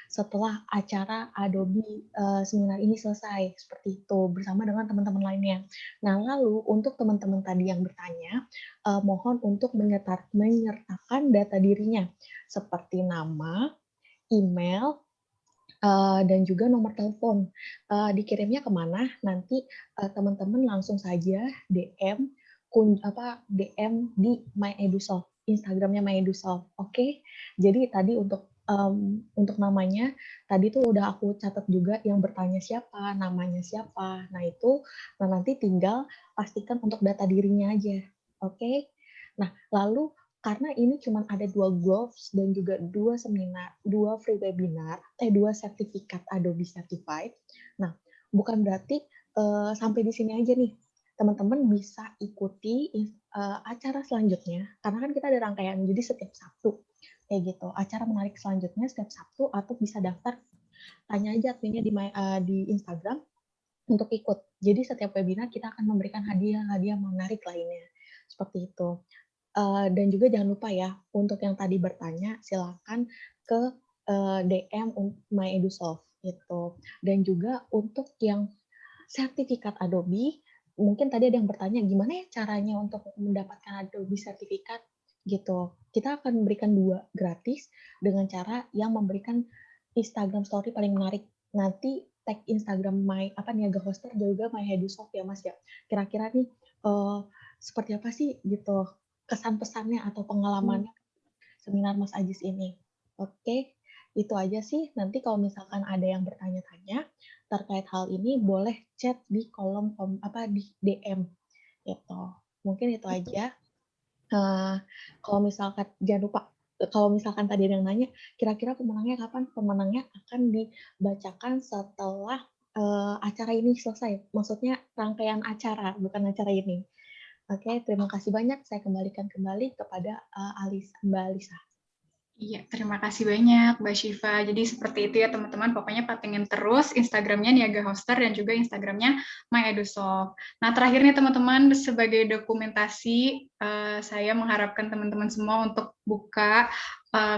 setelah acara Adobe seminar ini selesai, seperti itu, bersama dengan teman-teman lainnya. Nah, lalu untuk teman-teman tadi yang bertanya, mohon untuk menyertakan data dirinya, seperti nama, email, dan juga nomor telepon. Dikirimnya kemana? Nanti teman-teman langsung saja DM di MyEdusoft, Instagramnya MyEdusoft. Oke. Jadi tadi untuk namanya, tadi tuh udah aku catat juga yang bertanya siapa, namanya siapa. Nah itu, nanti tinggal pastikan untuk data dirinya aja. Oke. Nah lalu karena ini cuma ada 2 gloves dan juga 2 seminar, 2 free webinar, 2 sertifikat Adobe Certified. Nah, bukan berarti sampai di sini aja nih. Teman-teman bisa ikuti acara selanjutnya, karena kan kita ada rangkaian, jadi setiap Sabtu. Kayak gitu, acara menarik selanjutnya setiap Sabtu, atau bisa daftar, tanya aja adminnya di Instagram untuk ikut. Jadi setiap webinar kita akan memberikan hadiah-hadiah menarik lainnya. Seperti itu. Dan juga jangan lupa ya, untuk yang tadi bertanya, silakan ke DM MyEdusoft gitu. Dan juga untuk yang sertifikat Adobe, mungkin tadi ada yang bertanya, gimana ya caranya untuk mendapatkan Adobe sertifikat gitu. Kita akan memberikan 2 gratis dengan cara yang memberikan Instagram story paling menarik. Nanti tag Instagram Niaga Hoster juga MyEdusoft ya Mas ya. Kira-kira nih seperti apa sih gitu kesan-pesannya atau pengalamannya seminar Mas Ajis ini. Oke, itu aja sih. Nanti kalau misalkan ada yang bertanya-tanya terkait hal ini, boleh chat di kolom di DM gitu. Mungkin itu aja. Kalau misalkan jangan lupa, kalau misalkan tadi ada yang nanya, kira-kira pemenangnya kapan? Pemenangnya akan dibacakan setelah acara ini selesai. Maksudnya rangkaian acara, bukan acara ini. Oke, terima kasih banyak. Saya kembalikan kembali kepada Mbak Alisa. Iya, terima kasih banyak Mbak Syifa. Jadi seperti itu ya teman-teman, pokoknya pantengin terus Instagramnya Niaga Hoster dan juga Instagramnya MyEdusoft. Nah terakhir nih teman-teman, sebagai dokumentasi, saya mengharapkan teman-teman semua untuk buka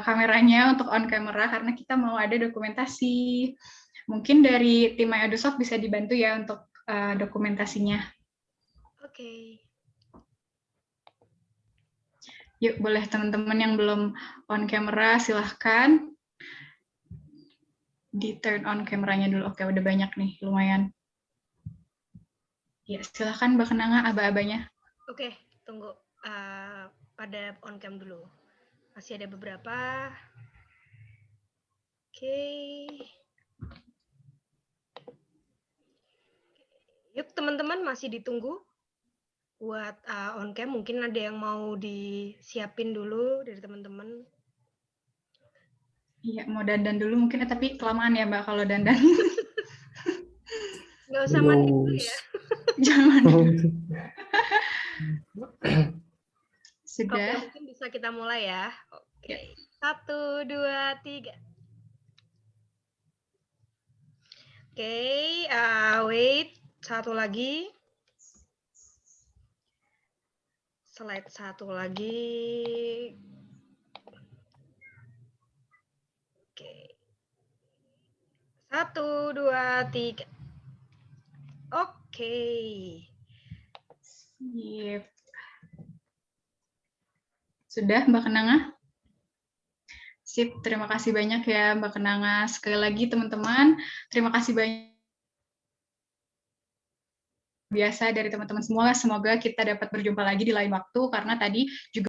kameranya, untuk on camera, karena kita mau ada dokumentasi. Mungkin dari tim MyEdusoft bisa dibantu ya untuk dokumentasinya. Oke. Yuk, boleh teman-teman yang belum on camera, silahkan di turn on kameranya dulu. Oke, udah banyak nih, lumayan. Ya, silahkan Mbak Kenanga, aba-abanya. Oke, tunggu. Pada on cam dulu. Masih ada beberapa. Oke. Yuk, teman-teman masih ditunggu. Buat on cam, mungkin ada yang mau disiapin dulu dari teman-teman. Iya, mau dandan dulu mungkin, tapi kelamaan ya Mbak kalau dandan. Nggak usah mandi dulu ya. Jangan. Sudah. Oke, mungkin bisa kita mulai ya. Oke. 1, 2, 3. Oke, wait. Satu lagi. Slide satu lagi. Oke. 1, 2, 3. Oke. Sip. Sudah Mbak Kenanga? Sip, terima kasih banyak ya Mbak Kenanga. Sekali lagi teman-teman, terima kasih banyak biasa dari teman-teman semua. Semoga kita dapat berjumpa lagi di lain waktu, karena tadi juga